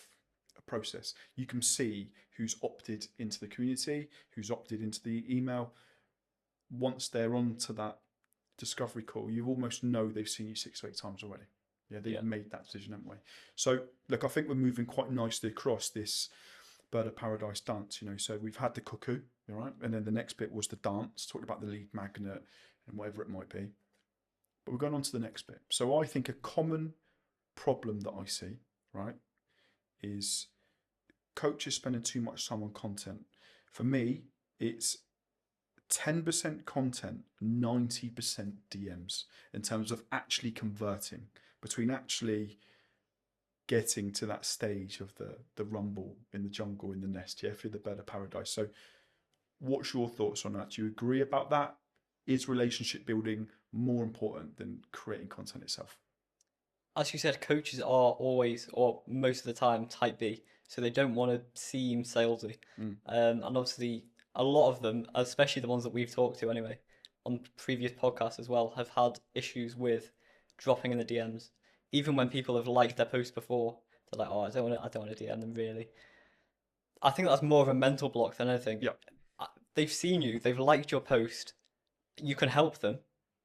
a process. You can see who's opted into the community, who's opted into the email. Once they're on to that discovery call, you almost know they've seen you 6 or 8 times already. Yeah, they've made that decision, haven't we? So look, I think we're moving quite nicely across this Bird of Paradise dance. So we've had the cuckoo, all right, and then the next bit was the dance, talked about the lead magnet and whatever it might be. But we're going on to the next bit. So I think a common problem that I see, right, is coaches spending too much time on content. For me, it's 10% content, 90% DMs in terms of actually converting, between actually getting to that stage of the rumble in the jungle, in the nest, yeah, through the Bird of Paradise. So what's your thoughts on that? Do you agree about that? Is relationship building more important than creating content itself? As you said, coaches are always, or most of the time, type B, so they don't want to seem salesy. And obviously, a lot of them, especially the ones that we've talked to anyway, on previous podcasts as well, have had issues with dropping in the DMs. Even when people have liked their post before, they're like, "Oh, I don't want to DM them really." I think that's more of a mental block than anything. Yeah. They've seen you, they've liked your post. You can help them.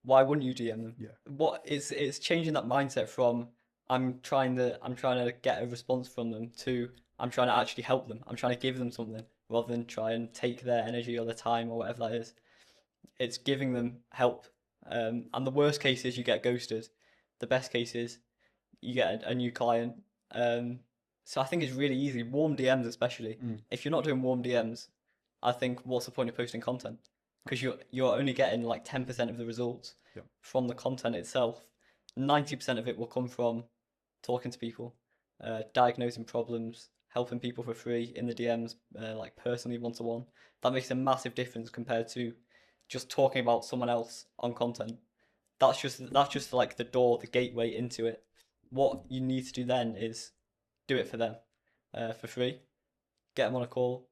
why wouldn't you DM them? Yeah. It's changing that mindset from I'm trying to get a response from them to I'm trying to actually help them. I'm trying to give them something rather than try and take their energy or their time or whatever that is. It's giving them help. And the worst case is you get ghosted. The best case is you get a new client. So I think it's really easy. Warm DMs especially. If you're not doing warm DMs, I think what's the point of posting content? Because you're only getting like 10% of the results Yeah. from the content itself. 90% of it will come from talking to people, diagnosing problems, helping people for free in the DMs, like personally one to one. That makes a massive difference compared to just talking about someone else on content. That's just like the door, the gateway into it. What you need to do then is do it for them, for free. Get them on a call,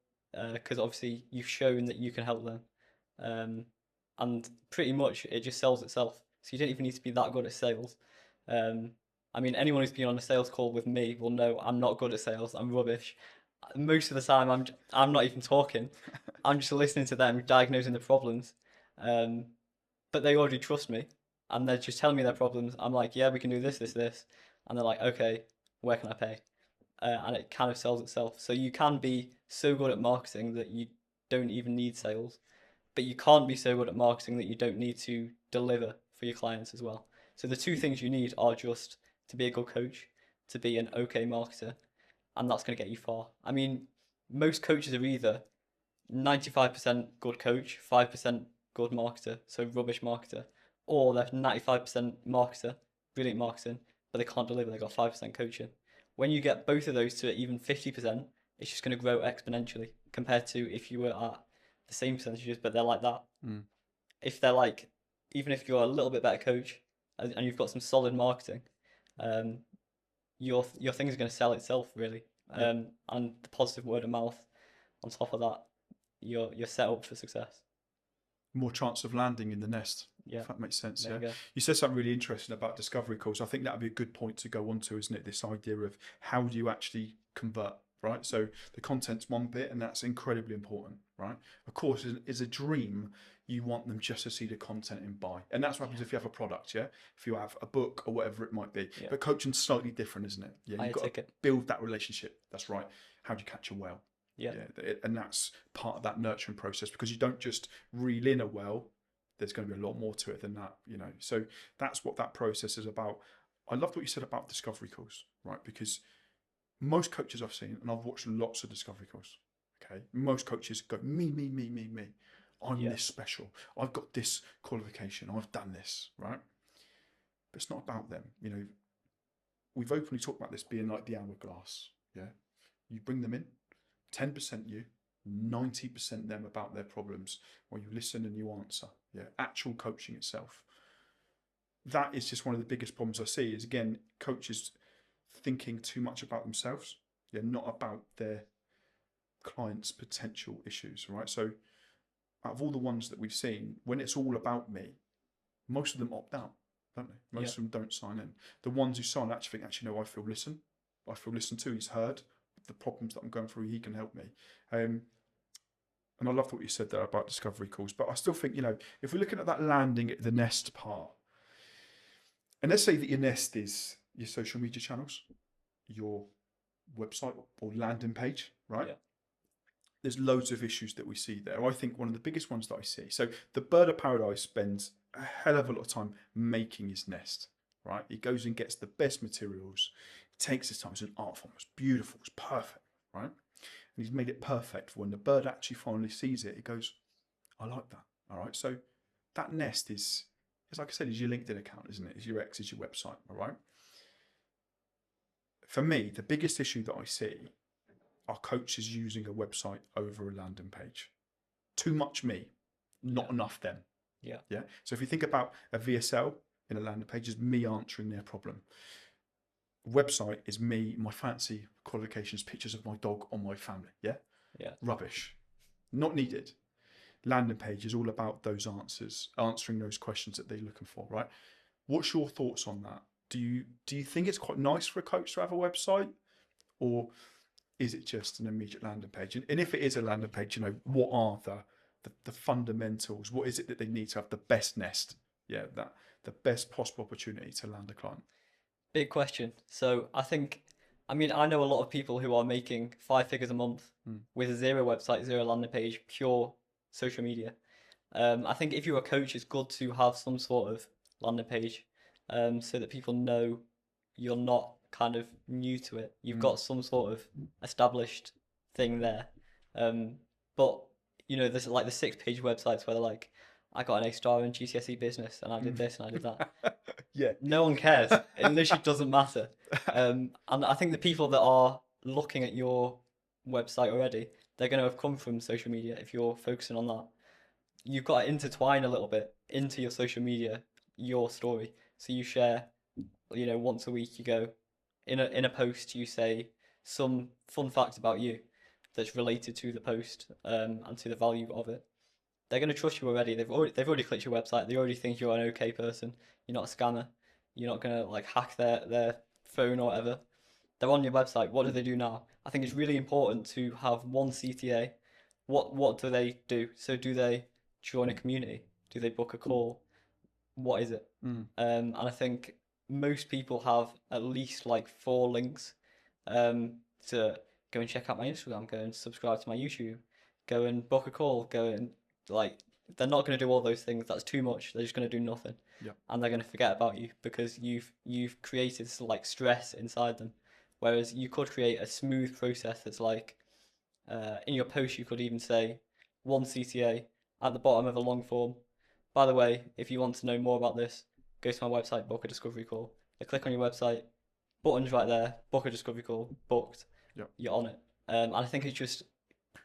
because obviously you've shown that you can help them, and pretty much it just sells itself. So you don't even need to be that good at sales. Um, I mean, anyone who's been on a sales call with me will know I'm not good at sales. I'm rubbish. Most of the time, I'm not even talking. I'm just listening to them, diagnosing the problems. Um, but they already trust me, and they're just telling me their problems. I'm like, yeah, we can do this, this, this, and they're like, okay, where can I pay? And it kind of sells itself. So you can be so good at marketing that you don't even need sales, but you can't be so good at marketing that you don't need to deliver for your clients as well. So the two things you need are just to be a good coach, to be an okay marketer, and that's going to get you far. I mean, most coaches are either 95% good coach, 5% good marketer, so rubbish marketer, or they're 95% marketer, brilliant marketing, but they can't deliver, they've got 5% coaching. When you get both of those to even 50%, it's just going to grow exponentially compared to if you were at the same percentages, but they're like that. If they're like, even if you're a little bit better coach and you've got some solid marketing, um, your thing is going to sell itself really. And the positive word of mouth on top of that, you're set up for success. More chance of landing in the nest. Yeah, If that makes sense. there Yeah. you go. You said something really interesting about discovery calls. I think that would be a good point to go on to, isn't it? This idea of how do you actually convert, right? So the content's one bit, and that's incredibly important, right? Of course, is a dream. You want them just to see the content and buy, and that's what happens if you have a product, yeah. If you have a book or whatever it might be, Yeah. but coaching's slightly different, isn't it? Yeah, Buy you've a got to ticket. build that relationship. That's right. How do you catch a whale? Yeah. And that's part of that nurturing process, because you don't just reel in a whale. There's going to be a lot more to it than that, you know. So that's what that process is about. I loved what you said about discovery calls, right? Because most coaches I've seen, and I've watched lots of discovery calls, okay, most coaches go, me. I'm Yeah. this special. I've got this qualification. I've done this, right? But it's not about them. You know, we've openly talked about this being like the hourglass. Yeah. You bring them in, 10% you, 90% them about their problems, or you listen and you answer. Yeah. Actual coaching itself. That is just one of the biggest problems I see is, again, coaches thinking too much about themselves. Yeah. Not about their clients' potential issues, right? So out of all the ones that we've seen, when it's all about me, most of them opt out, don't they? Most of them don't sign in. The ones who sign actually think, actually, no, I feel listened to, he's heard the problems that I'm going through, he can help me. And I loved what you said there about discovery calls, but I still think, you know, if we're looking at that landing at the nest part, and let's say that your nest is your social media channels, your website or landing page, right? Yeah. There's loads of issues that we see there. I think one of the biggest ones that I see. So the bird of paradise spends a hell of a lot of time making his nest, right? He goes and gets the best materials, takes his time. It's an art form. It's beautiful. It's perfect, right? And he's made it perfect for when the bird actually finally sees it. It goes, I like that. All right. So that nest is like I said, is your LinkedIn account, isn't it? Is your X, is your website. All right. For me, the biggest issue that I see are coaches using a website over a landing page. Too much me, not enough them. Yeah. Yeah. So if you think about a VSL in a landing page, is me answering their problem. Website is me, my fancy qualifications, pictures of my dog or my family. Yeah. Yeah. Rubbish. Not needed. Landing page is all about those answers, answering those questions that they're looking for, right? What's your thoughts on that? Do you think it's quite nice for a coach to have a website, or is it just an immediate landing page? And if it is a landing page, you know, what are the fundamentals? What is it that they need to have the best nest? yeah, that the best possible opportunity to land a client. Big question. So I mean, I know a lot of people who are making 5 figures a month with zero website, zero landing page, pure social media. I think if you're a coach, it's good to have some sort of landing page, so that people know you're not kind of new to it. You've got some sort of established thing there. But there's like the 6 page websites where they're like, I got an A star in GCSE business and I did this and I did that. Yeah. No one cares. It literally doesn't matter. And I think the people that are looking at your website already, they're going to have come from social media if you're focusing on that. You've got to intertwine a little bit into your social media, your story. So you share, once a week you go in a post, you say some fun fact about you that's related to the post, and to the value of it. They're going to trust you already. They've already clicked your website. They already think you're an okay person. You're not a scammer. You're not going to like hack their phone or whatever. They're on your website. What do they do now? I think it's really important to have one CTA. What do they do? So do they join a community? Do they book a call? What is it? And I think most people have at least like 4 links, to go and check out my Instagram, go and subscribe to my YouTube, go and book a call, go and like they're not going to do all those things. That's too much. They're just going to do nothing, and they're going to forget about you because you've created like stress inside them. Whereas you could create a smooth process that's like, in your post you could even say one CTA at the bottom of a long form. By the way, if you want to know more about this, go to my website, book a discovery call. They click on your website, buttons right there, book a discovery call, booked. You're on it. And I think it's just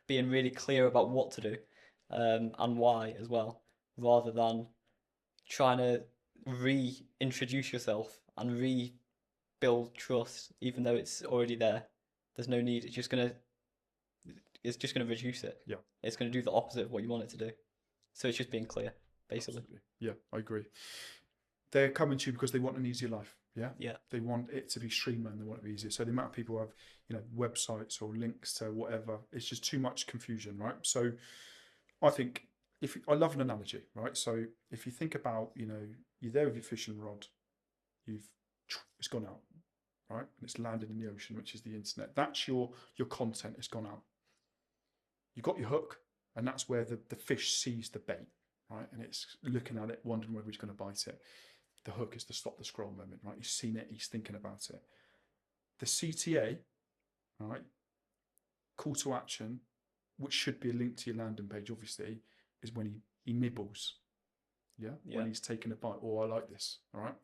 being really clear about what to do, and why as well, rather than trying to reintroduce yourself and rebuild trust, even though it's already there. There's no need. It's just gonna reduce it. Yeah. It's gonna do the opposite of what you want it to do. So it's just being clear, basically. Absolutely. Yeah, I agree. They're coming to you because they want an easier life. Yeah. Yeah. They want it to be streamlined. They want it to be easier. So the amount of people who have, websites or links to whatever, it's just too much confusion, right? So I think I love an analogy, right? So if you think about, you're there with your fishing rod, it's gone out, right? And it's landed in the ocean, which is the internet. That's your content. It's gone out. You've got your hook, and that's where the fish sees the bait, right? And it's looking at it, wondering whether he's going to bite it. The hook is the stop the scroll moment, right? He's seen it, he's thinking about it. The CTA, right? Call to action, which should be a link to your landing page, obviously, is when he nibbles. Yeah? When he's taking a bite. Oh, I like this. All right.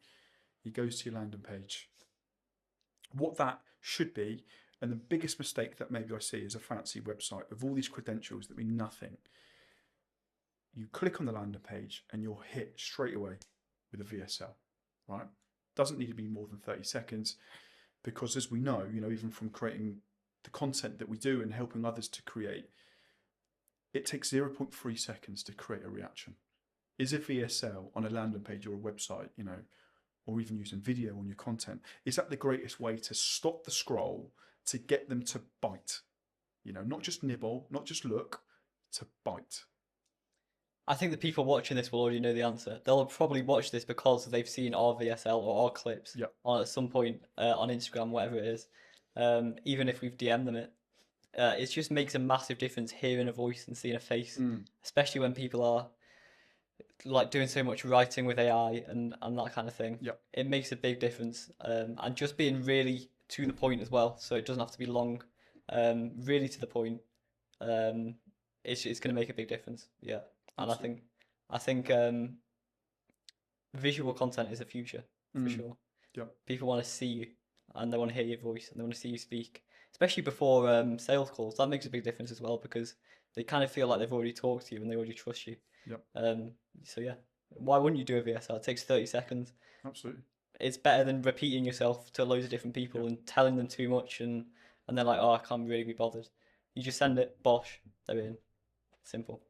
He goes to your landing page. What that should be, and the biggest mistake that maybe I see is a fancy website with all these credentials that mean nothing. You click on the landing page and you're hit straight away with a VSL, right? Doesn't need to be more than 30 seconds because, as we know, even from creating the content that we do and helping others to create, it takes 0.3 seconds to create a reaction. Is a VSL on a landing page or a website, or even using video on your content, is that the greatest way to stop the scroll, to get them to bite? Not just nibble, not just look, to bite. I think the people watching this will already know the answer. They'll probably watch this because they've seen our VSL or our clips on at some point, on Instagram, whatever it is. Even if we've DM'd them it just makes a massive difference hearing a voice and seeing a face, especially when people are like doing so much writing with AI and that kind of thing. It makes a big difference, and just being really to the point as well, so it doesn't have to be long. Really to the point. It's going to make a big difference. Yeah. And I think visual content is the future for sure. People want to see you, and they want to hear your voice, and they want to see you speak, especially before sales calls. That makes a big difference as well because they kind of feel like they've already talked to you and they already trust you. So yeah, why wouldn't you do a VSL? It takes 30 seconds. Absolutely. It's better than repeating yourself to loads of different people and telling them too much, and they're like, oh, I can't really be bothered. You just send it, bosh, they're in. Simple.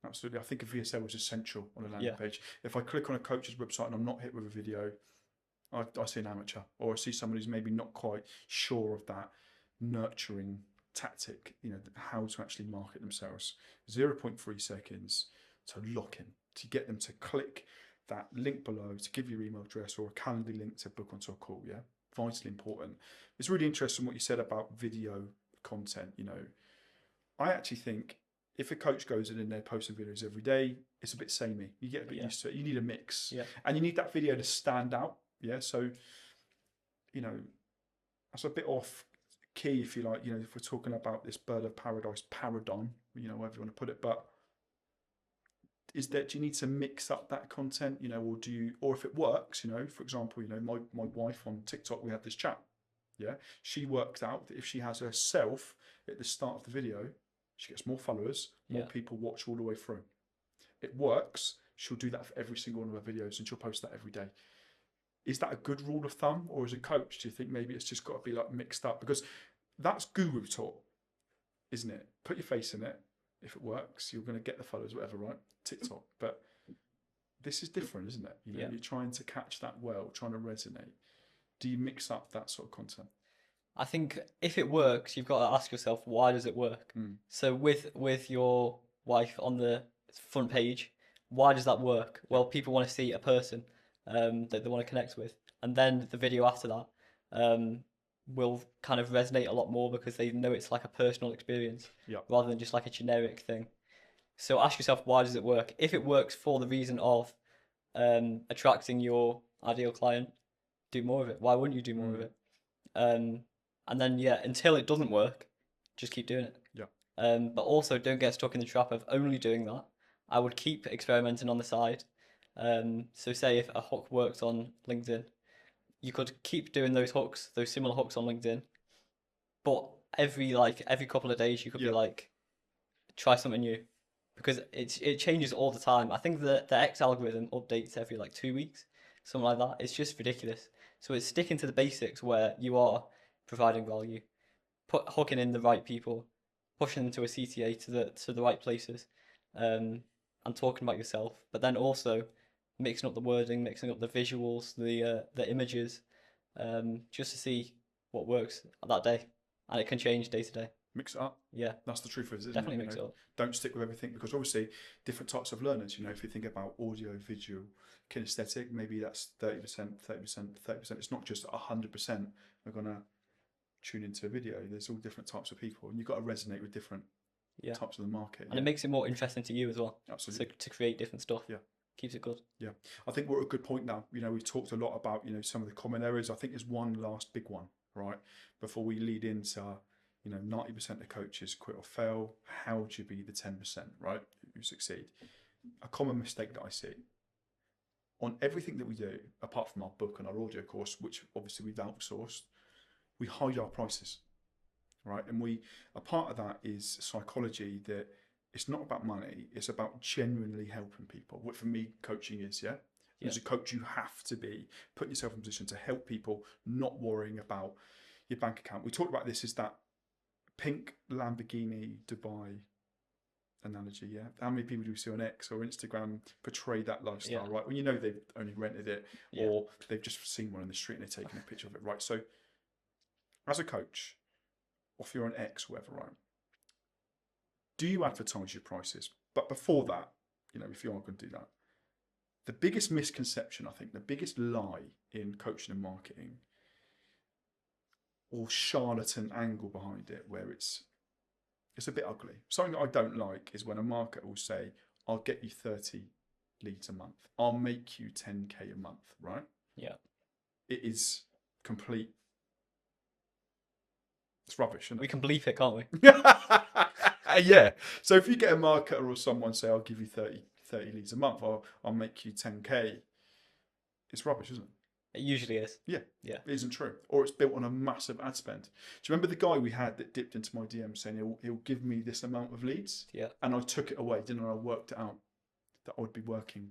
Absolutely. I think a VSL was essential on a landing page. If I click on a coach's website and I'm not hit with a video, I see an amateur, or I see someone who's maybe not quite sure of that nurturing tactic, how to actually market themselves. 0.3 seconds to lock in, to get them to click, that link below to give your email address or a calendar link to book onto a call. Yeah, vitally important. It's really interesting what you said about video content. You know, I actually think if a coach goes in and they're posting videos every day, it's a bit samey. You get a bit used to it. You need a mix, and you need that video to stand out. Yeah, so you know, that's a bit off key, if you like. You know, if we're talking about this bird of paradise paradigm, you know, whatever you want to put it, but is that, do you need to mix up that content, you know, or do you, or if it works, you know, for example, you know, my wife on TikTok, we had this chat. Yeah, she worked out that if she has herself at the start of the video, she gets more followers, more people watch all the way through. It works. She'll do that for every single one of her videos, and she'll post that every day. Is that a good rule of thumb, or as a coach, do you think maybe it's just got to be like mixed up? Because that's guru talk, isn't it? Put your face in it. If it works, you're going to get the followers, whatever, right? TikTok. But this is different, isn't it? You know, you're trying to catch that well, trying to resonate. Do you mix up that sort of content? I think if it works, you've got to ask yourself, why does it work? So with your wife on the front page, why does that work? Well, people want to see a person that they want to connect with, and then the video after that will kind of resonate a lot more because they know it's like a personal experience rather than just like a generic thing. So ask yourself, why does it work? If it works for the reason of attracting your ideal client, do more of it. Why wouldn't you do more of it? And then, until it doesn't work, just keep doing it. But also, don't get stuck in the trap of only doing that. I would keep experimenting on the side. So say if a hook works on LinkedIn, you could keep doing those hooks, those similar hooks on LinkedIn. But every couple of days, you could be like, try something new. Because it changes all the time. I think the X algorithm updates every like 2 weeks, something like that. It's just ridiculous. So it's sticking to the basics where you are providing value, hooking in the right people, pushing them to a CTA to the right places, and talking about yourself. But then also mixing up the wording, mixing up the visuals, the images, just to see what works that day, and it can change day to day. Mix it up. Yeah, that's the truth of it, isn't definitely it? Mix it up. Don't stick with everything, because obviously different types of learners. You know, if you think about audio, visual, kinesthetic, maybe that's 30%, 30%, 30%. It's not just 100% are gonna tune into a video. There's all different types of people, and you've got to resonate with different types of the market. And it makes it more interesting to you as well. Absolutely. So to create different stuff. Yeah. Keeps it good. Yeah. I think we're at a good point now. You know, we've talked a lot about, you know, some of the common areas. I think there's one last big one, right? Before we lead into, you know, 90% of coaches quit or fail. How would you be the 10%, right? Who succeed? A common mistake that I see on everything that we do, apart from our book and our audio course, which obviously we've outsourced, we hide our prices, right? And a part of that is psychology, that it's not about money, it's about genuinely helping people. What for me coaching is, as a coach, you have to be putting yourself in a position to help people, not worrying about your bank account. We talked about this, is that pink Lamborghini Dubai analogy. How many people do we see on X or Instagram portray that lifestyle, right? When you know they've only rented it, or they've just seen one in the street and they're taking a picture of it, right? So as a coach, or if you're on X or whatever, right, do you advertise your prices? But before that, you know, if you are going to do that, the biggest misconception, I think, the biggest lie in coaching and marketing, or charlatan angle behind it, where it's a bit ugly. Something that I don't like is when a marketer will say, I'll get you 30 leads a month. I'll make you 10K a month, right? Yeah. It is complete. It's rubbish, isn't it? We can bleep it, can't we? Yeah. So if you get a marketer or someone say, I'll give you 30 leads a month, or I'll make you 10K, it's rubbish, isn't it? It usually is. Yeah. Yeah. It isn't true. Or it's built on a massive ad spend. Do you remember the guy we had that dipped into my DM saying he'll give me this amount of leads? Yeah. And I took it away, didn't I? I worked it out that I would be working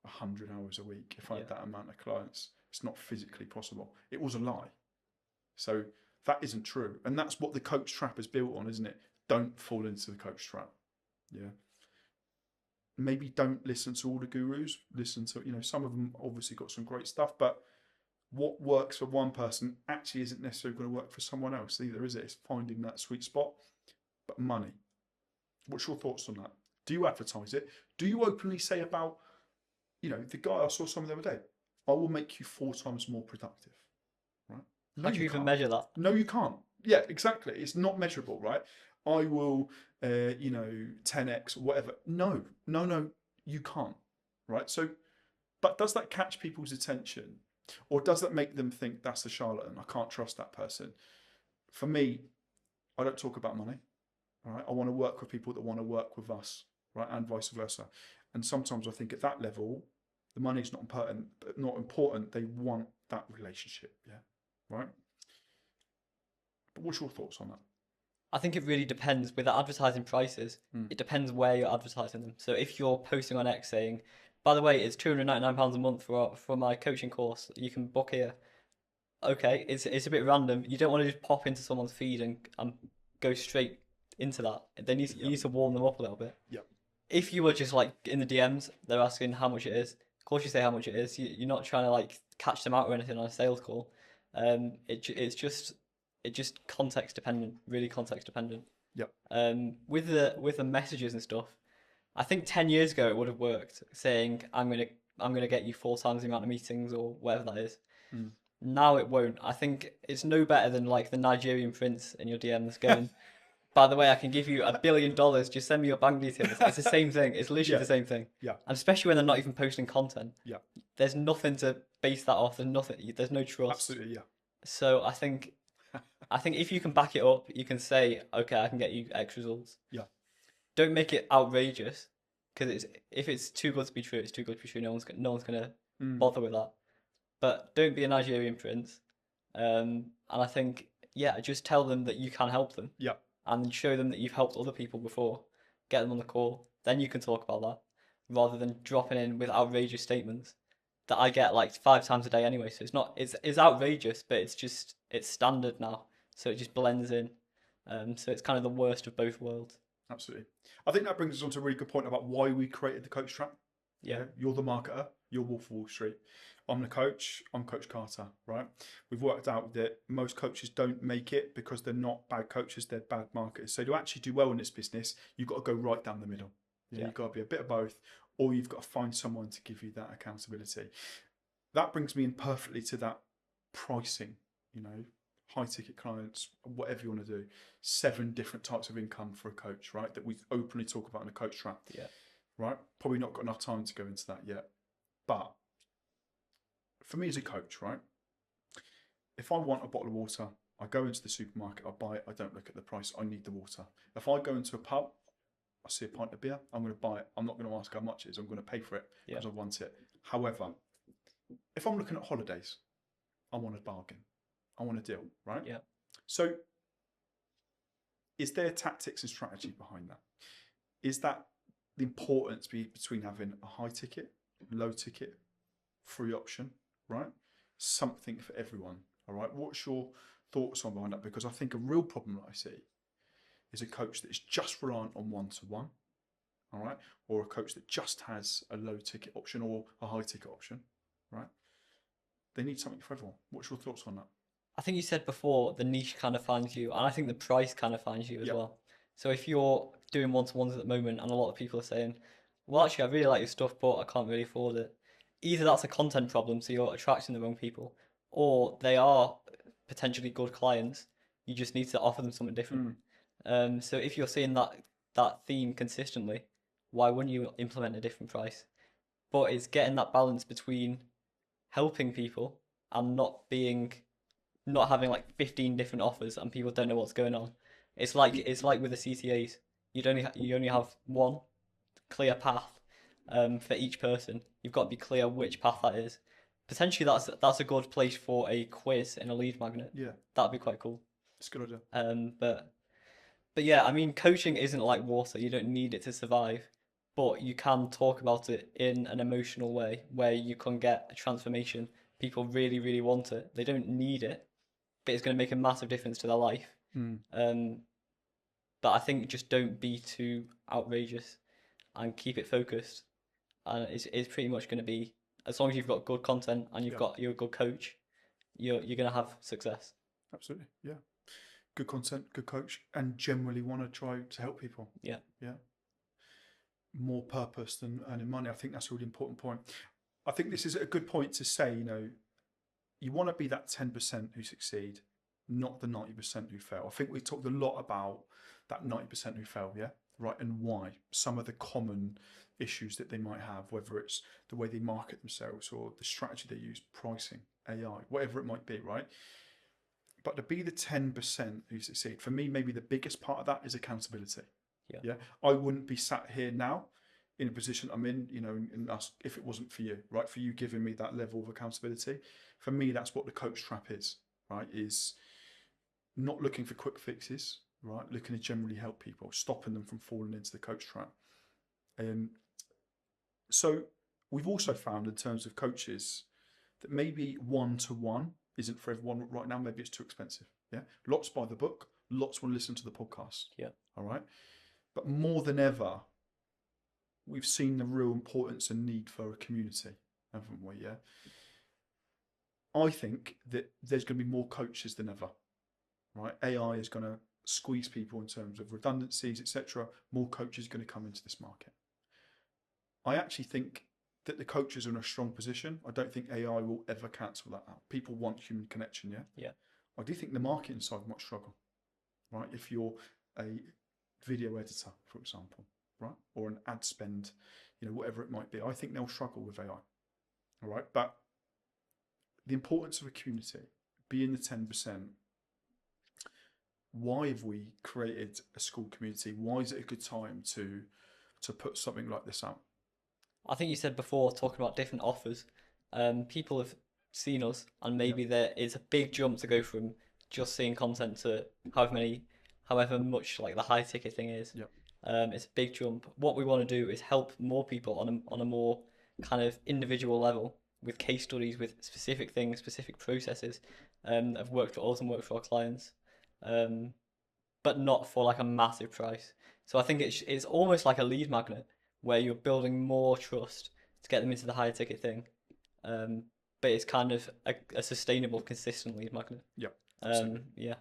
100 hours a week if I had that amount of clients. It's not physically possible. It was a lie. So that isn't true. And that's what the coach trap is built on, isn't it? Don't fall into the coach trap. Yeah. Maybe don't listen to all the gurus. Listen to, you know, some of them obviously got some great stuff, but what works for one person actually isn't necessarily going to work for someone else either, is it? It's finding that sweet spot. But money. What's your thoughts on that? Do you advertise it? Do you openly say about you know, the guy I saw some the other day, I will make you 4 times more productive, right? No, How do you you even can't. measure that? No, you can't. Yeah, exactly. It's not measurable, right? I will, you know, 10x or whatever. No, no, no, you can't, right? So, but does that catch people's attention, or does that make them think that's a charlatan? I can't trust that person. For me, I don't talk about money. All right, I want to work with people that want to work with us, right, and vice versa. And sometimes I think at that level, the money's not important. Not important. They want that relationship. Yeah, right. But what's your thoughts on that? I think it really depends with the advertising prices. Mm. It depends where you're advertising them. So if you're posting on X saying, by the way, it's £299 a month for my coaching course, you can book here. Okay, it's a bit random. You don't want to just pop into someone's feed and go straight into that. You Yep. need to warm them up a little bit. Yep. If you were just like in the DMs, they're asking how much it is. Of course, you say how much it is. You're not trying to like catch them out or anything on a sales call. It's just context dependent, really context dependent. Yep. With the messages and stuff, I think 10 years ago it would have worked. Saying I'm gonna get you 4 times the amount of meetings or whatever that is. Mm. Now it won't. I think it's no better than like the Nigerian prince in your DMs going, by the way, I can give you $1 billion. Just send me your bank details. It's the same thing. It's literally Yeah. the same thing. Yeah. And especially when they're not even posting content. Yeah. There's nothing to base that off. There's nothing. There's no trust. Absolutely. Yeah. So I think if you can back it up, you can say, okay, I can get you X results. Yeah. Don't make it outrageous, because if it's too good to be true, it's too good to be true. No one's gonna bother with that. But don't be a Nigerian prince. And I think, yeah, just tell them that you can help them. Yeah. And show them that you've helped other people before. Get them on the call. Then you can talk about that, rather than dropping in with outrageous statements that I get like 5 times a day anyway. So it's outrageous, but it's standard now. So it just blends in. So it's kind of the worst of both worlds. Absolutely. I think that brings us on to a really good point about why we created the coach trap. Yeah. You're the marketer. You're Wolf of Wall Street. I'm the coach. I'm Coach Carter, right? We've worked out that most coaches don't make it because they're not bad coaches, they're bad marketers. So to actually do well in this business, you've got to go right down the middle. Yeah. You've got to be a bit of both, or you've got to find someone to give you that accountability. That brings me in perfectly to that pricing, you know, high ticket clients, whatever you want to do. 7 different types of income for a coach, right? That we openly talk about in the coach trap. Yeah. Right? Probably not got enough time to go into that yet. But for me as a coach, right? If I want a bottle of water, I go into the supermarket, I buy it, I don't look at the price, I need the water. If I go into a pub, I see a pint of beer, I'm going to buy it. I'm not going to ask how much it is, I'm going to pay for it because I want it. However, if I'm looking at holidays, I want a bargain. I want a deal, right? Yeah. So is there tactics and strategy behind that? Is that the importance between having a high ticket, low ticket, free option, right? Something for everyone, all right? What's your thoughts on behind that? Because I think a real problem that I see is a coach that is just reliant on one-to-one, all right? Or a coach that just has a low ticket option or a high ticket option, right? They need something for everyone. What's your thoughts on that? I think you said before the niche kind of finds you, and I think the price kind of finds you as Yep. well. So if you're doing one-to-ones at the moment, and a lot of people are saying, well, actually, I really like your stuff, but I can't really afford it. Either that's a content problem, so you're attracting the wrong people, or they are potentially good clients. You just need to offer them something different. So if you're seeing that theme consistently, why wouldn't you implement a different price? But it's getting that balance between helping people and not having like 15 different offers and people don't know what's going on. It's like with the CTAs. You only have one clear path for each person. You've got to be clear which path that is. Potentially that's a good place for a quiz in a lead magnet. Yeah. That'd be quite cool. It's a good idea. But yeah, I mean, coaching isn't like water. You don't need it to survive, but you can talk about it in an emotional way where you can get a transformation. People really, really want it. They don't need it, but it's going to make a massive difference to their life. But I think just don't be too outrageous and keep it focused. And it's pretty much going to be, as long as you've got good content and you're a good coach, you're going to have success. Absolutely. Yeah. Good content, good coach, and generally want to try to help people. Yeah. Yeah. more purpose than earning money. I think that's a really important point. I think this is a good point to say, you want to be that 10% who succeed, not the 90% who fail. I think we talked a lot about that 90% who fail, yeah? Right, and why. Some of the common issues that they might have, whether it's the way they market themselves or the strategy they use, pricing, AI, whatever it might be, right? But to be the 10% who succeed, for me, maybe the biggest part of that is accountability. Yeah. I wouldn't be sat here now in a position I'm in, if it wasn't for you, right? For you giving me that level of accountability. For me, that's what the coach trap is, right? Is not looking for quick fixes, right? Looking to generally help people, stopping them from falling into the coach trap. So we've also found in terms of coaches that maybe one-to-one isn't for everyone right now. Maybe it's too expensive. Yeah. Lots buy the book. Lots want to listen to the podcast. Yeah. All right. But more than ever, we've seen the real importance and need for a community, haven't we? Yeah. I think that there's going to be more coaches than ever, right? AI is going to squeeze people in terms of redundancies, etc. More coaches are going to come into this market. I actually think that the coaches are in a strong position. I don't think AI will ever cancel that out. People want human connection, yeah? Yeah. I do think the marketing side might struggle, right? If you're a video editor, for example, right? Or an ad spend, whatever it might be. I think they'll struggle with AI, all right? But the importance of a community, being the 10%, why have we created a Skool community? Why is it a good time to put something like this out? I think you said before, talking about different offers, people have seen us, and maybe there is a big jump to go from just seeing content to however much like the high ticket thing is. Yep. It's a big jump. What we want to do is help more people on a more kind of individual level with case studies, with specific things, specific processes that have worked for us and worked for our clients, but not for like a massive price. So I think it's almost like a lead magnet where you're building more trust to get them into the higher ticket thing. But it's kind of a sustainable, consistent lead magnet. Yeah. Yeah.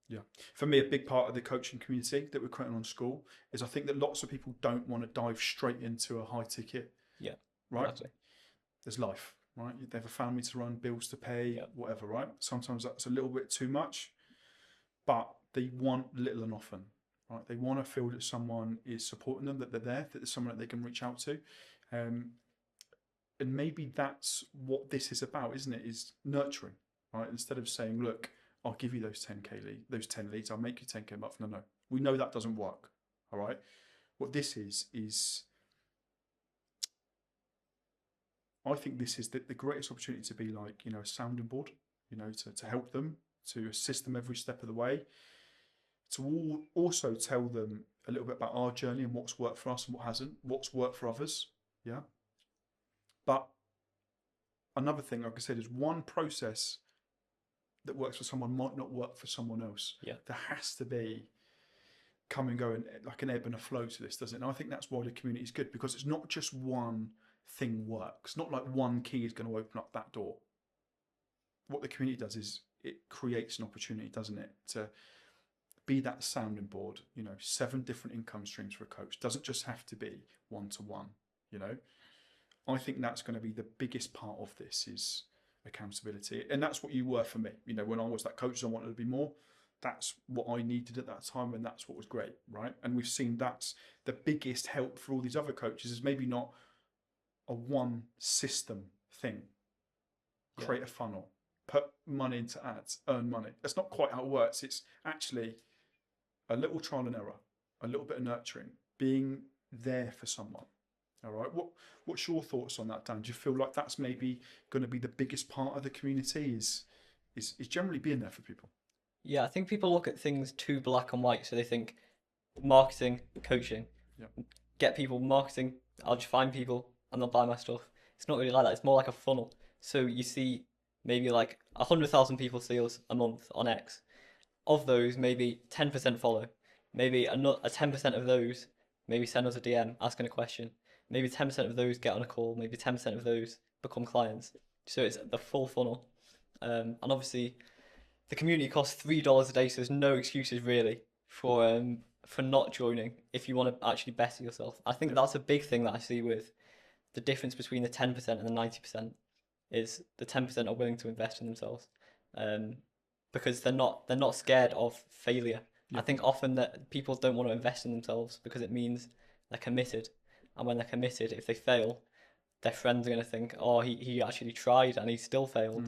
Yeah. For me, a big part of the coaching community that we're creating on Skool is I think that lots of people don't want to dive straight into a high ticket. Yeah. Right? Exactly. There's life, right? They have a family to run, bills to pay, whatever, right? Sometimes that's a little bit too much, but they want little and often, right? They want to feel that someone is supporting them, that they're there, that there's someone that they can reach out to. And maybe that's what this is about, isn't it? Is nurturing, right? Instead of saying, look, I'll give you those 10 leads, I'll make you 10K a month. No. We know that doesn't work, all right? What this is I think this is the greatest opportunity to be like, a sounding board, to help them, to assist them every step of the way, to also tell them a little bit about our journey and what's worked for us and what hasn't, what's worked for others, yeah? But another thing, like I said, is one process that works for someone might not work for someone else. Yeah. There has to be come and go and like an ebb and a flow to this, doesn't it? And I think that's why the community is good, because it's not just one thing works. Not like one key is going to open up that door. What the community does is it creates an opportunity, doesn't it, to be that sounding board. 7 different income streams for a coach. Doesn't just have to be one-to-one. I think that's going to be the biggest part of this is accountability, and that's what you were for me. When I was that coach, I wanted to be more. That's what I needed at that time, and that's what was great, right? And we've seen that's the biggest help for all these other coaches is maybe not a one system thing. Create a funnel, put money into ads, earn money. That's not quite how it works. It's actually a little trial and error, a little bit of nurturing, being there for someone. All right. What's your thoughts on that, Dan? Do you feel like that's maybe going to be the biggest part of the community? Is generally being there for people? Yeah, I think people look at things too black and white, so they think marketing, coaching, get people marketing. I'll just find people and they'll buy my stuff. It's not really like that. It's more like a funnel. So you see maybe like 100,000 people see us a month on X. Of those, maybe 10% follow. Maybe a 10% of those maybe send us a DM asking a question. Maybe 10% of those get on a call. Maybe 10% of those become clients. So it's the full funnel. And obviously, the community costs $3 a day, so there's no excuses really for for not joining if you want to actually better yourself. I think that's a big thing that I see with the difference between the 10% and the 90% is the 10% are willing to invest in themselves, um, because they're not scared of failure. I think often that people don't want to invest in themselves because it means they're committed, and when they're committed, if they fail, their friends are going to think, oh, he actually tried and he still failed.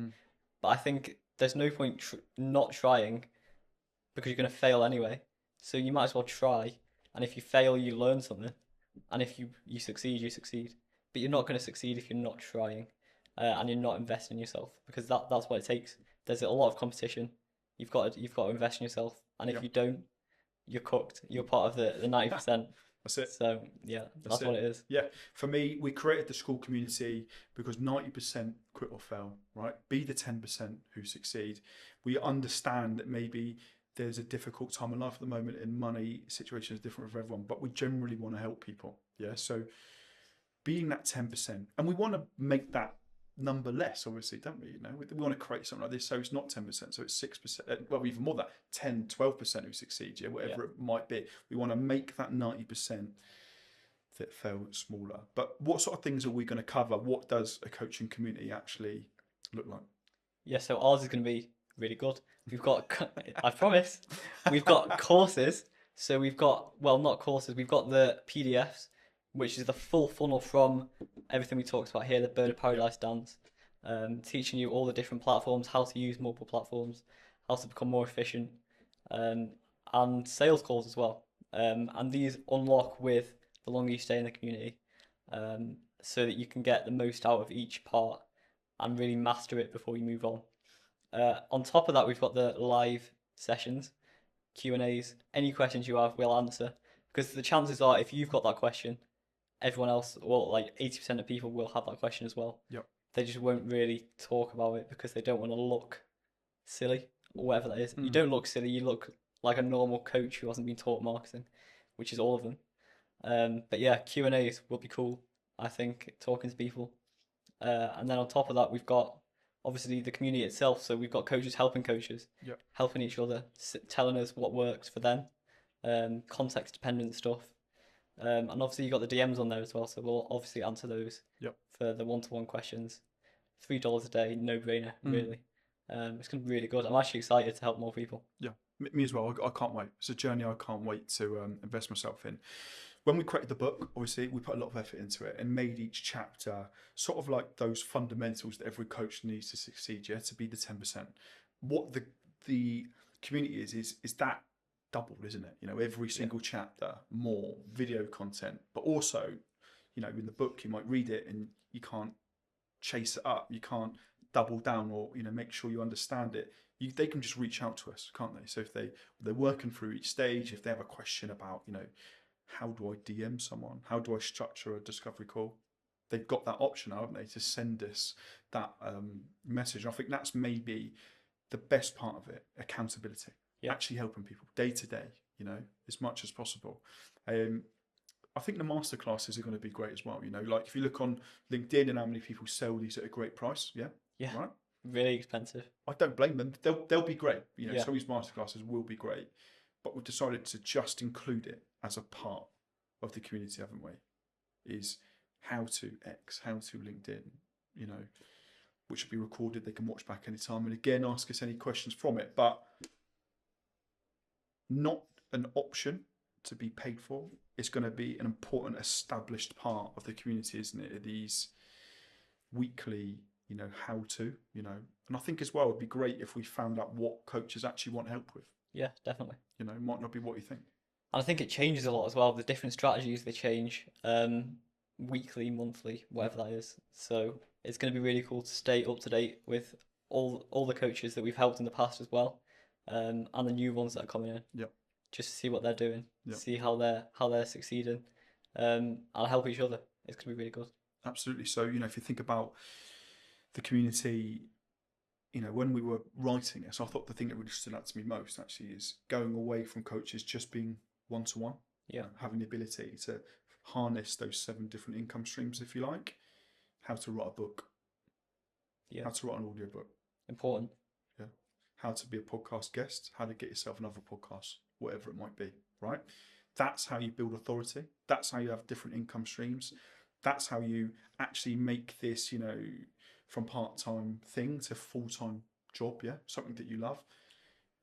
But I think there's no point not trying because you're going to fail anyway. So you might as well try. And if you fail, you learn something. And if you succeed, you succeed. But you're not going to succeed if you're not trying, and you're not investing in yourself, because that's what it takes. There's a lot of competition. You've got to invest in yourself. And if you don't, you're cooked. You're part of the 90%. That's it. So yeah, that's what it is. Yeah, for me, we created the Skool community because 90% quit or fail, right? Be the 10% who succeed. We understand that maybe there's a difficult time in life at the moment and money situation is different for everyone, but we generally want to help people. Yeah, so being that 10%, and we want to make that number less, obviously, don't we? You know, we want to create something like this so it's not 10%, so it's 6%, well, even more than that, 10, 12% who succeed, yeah, whatever it might be. We want to make that 90% that fell smaller. But what sort of things are we going to cover? What does a coaching community actually look like? Yeah, so ours is going to be really good. We've got, I promise, we've got courses. So we've got, well, not courses, we've got the PDFs, which is the full funnel from everything we talked about here, the Bird of Paradise dance, teaching you all the different platforms, how to use multiple platforms, how to become more efficient, and sales calls as well. And these unlock with the longer you stay in the community, so that you can get the most out of each part and really master it before you move on. On top of that, we've got the live sessions, Q&As. Any questions you have, we'll answer. Because the chances are, if you've got that question, everyone else, well, like 80% of people will have that question as well. Yep. They just won't really talk about it because they don't want to look silly or whatever that is. You don't look silly, you look like a normal coach who hasn't been taught marketing, which is all of them. But yeah, Q&As will be cool, I think, talking to people. And then on top of that, we've got obviously the community itself. So we've got coaches helping coaches, helping each other, telling us what works for them, context dependent stuff. And obviously you got the DMs on there as well. So we'll obviously answer those for the one-to-one questions. $3 a day, no brainer, really. It's going to be really good. I'm actually excited to help more people. Yeah, me as well. I can't wait. It's a journey I can't wait to invest myself in. When we created the book, obviously, we put a lot of effort into it and made each chapter sort of like those fundamentals that every coach needs to succeed, yeah, to be the 10%. What the community is that doubled, isn't it? You know, every single chapter, more video content, but also, you know, in the book, you might read it and you can't chase it up. You can't double down or, you know, make sure you understand it. They can just reach out to us, can't they? So if they're working through each stage, if they have a question about, you know, how do I DM someone? How do I structure a discovery call? They've got that option, haven't they, to send us that message. I think that's maybe the best part of it, accountability. Actually helping people day to day, you know, as much as possible. I think the masterclasses are going to be great as well. You know, like if you look on LinkedIn and how many people sell these at a great price, right? Really expensive. I don't blame them. They'll be great. You know, some of these masterclasses will be great, but we've decided to just include it as a part of the community, haven't we? Is how to X, how to LinkedIn, you know, which will be recorded. They can watch back anytime. And again, ask us any questions from it, but not an option to be paid for. It's going to be an important established part of the community, isn't it? These weekly, you know, how to, you know, and I think as well, it'd be great if we found out what coaches actually want help with. Yeah, definitely. You know, it might not be what you think. And I think it changes a lot as well. The different strategies, they change weekly, monthly, whatever that is. So it's going to be really cool to stay up to date with all the coaches that we've helped in the past as well, and the new ones that are coming in. Yep. Just to see what they're doing, see how they're succeeding, and help each other. It's going to be really good. Absolutely. So, you know, if you think about the community, you know, when we were writing this, I thought the thing that really stood out to me most actually is going away from coaches just being one-to-one. Yeah. Having the ability to harness those 7 different income streams, if you like. How to write a book. Yeah. How to write an audio book. Important. Yeah. How to be a podcast guest. How to get yourself another podcast, whatever it might be. right? That's how you build authority. That's how you have different income streams. That's how you actually make this, you know, from part-time thing to full-time job, yeah, something that you love.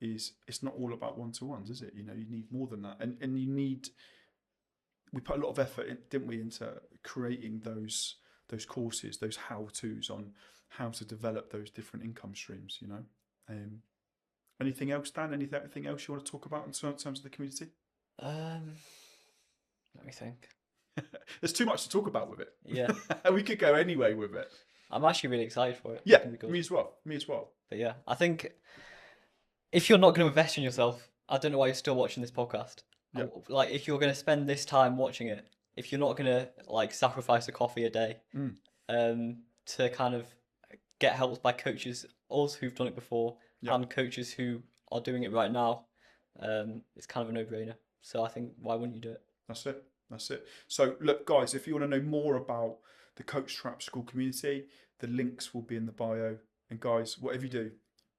It's not all about one-to-ones, is it? You know, you need more than that, and you need. We put a lot of effort, in, didn't we, into creating those courses, those how-tos on how to develop those different income streams. You know, anything else, Dan? Anything else you want to talk about in terms of the community? Let me think. There's too much to talk about with it. Yeah, We could go anyway with it. I'm actually really excited for it. Yeah, It's gonna be good. me as well. Me as well. But yeah, I think if you're not going to invest in yourself, I don't know why you're still watching this podcast. Yeah. Like, if you're going to spend this time watching it, if you're not going to like sacrifice a coffee a day, to kind of get helped by coaches, us who've done it before, Yeah. and coaches who are doing it right now, it's kind of a no-brainer. So I think, why wouldn't you do it? That's it. That's it. So look, guys, if you want to know more about the Coach Trap Skool community, the links will be in the bio. And guys, whatever you do,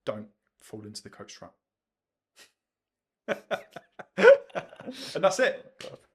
don't fall into the coach trap. And that's it.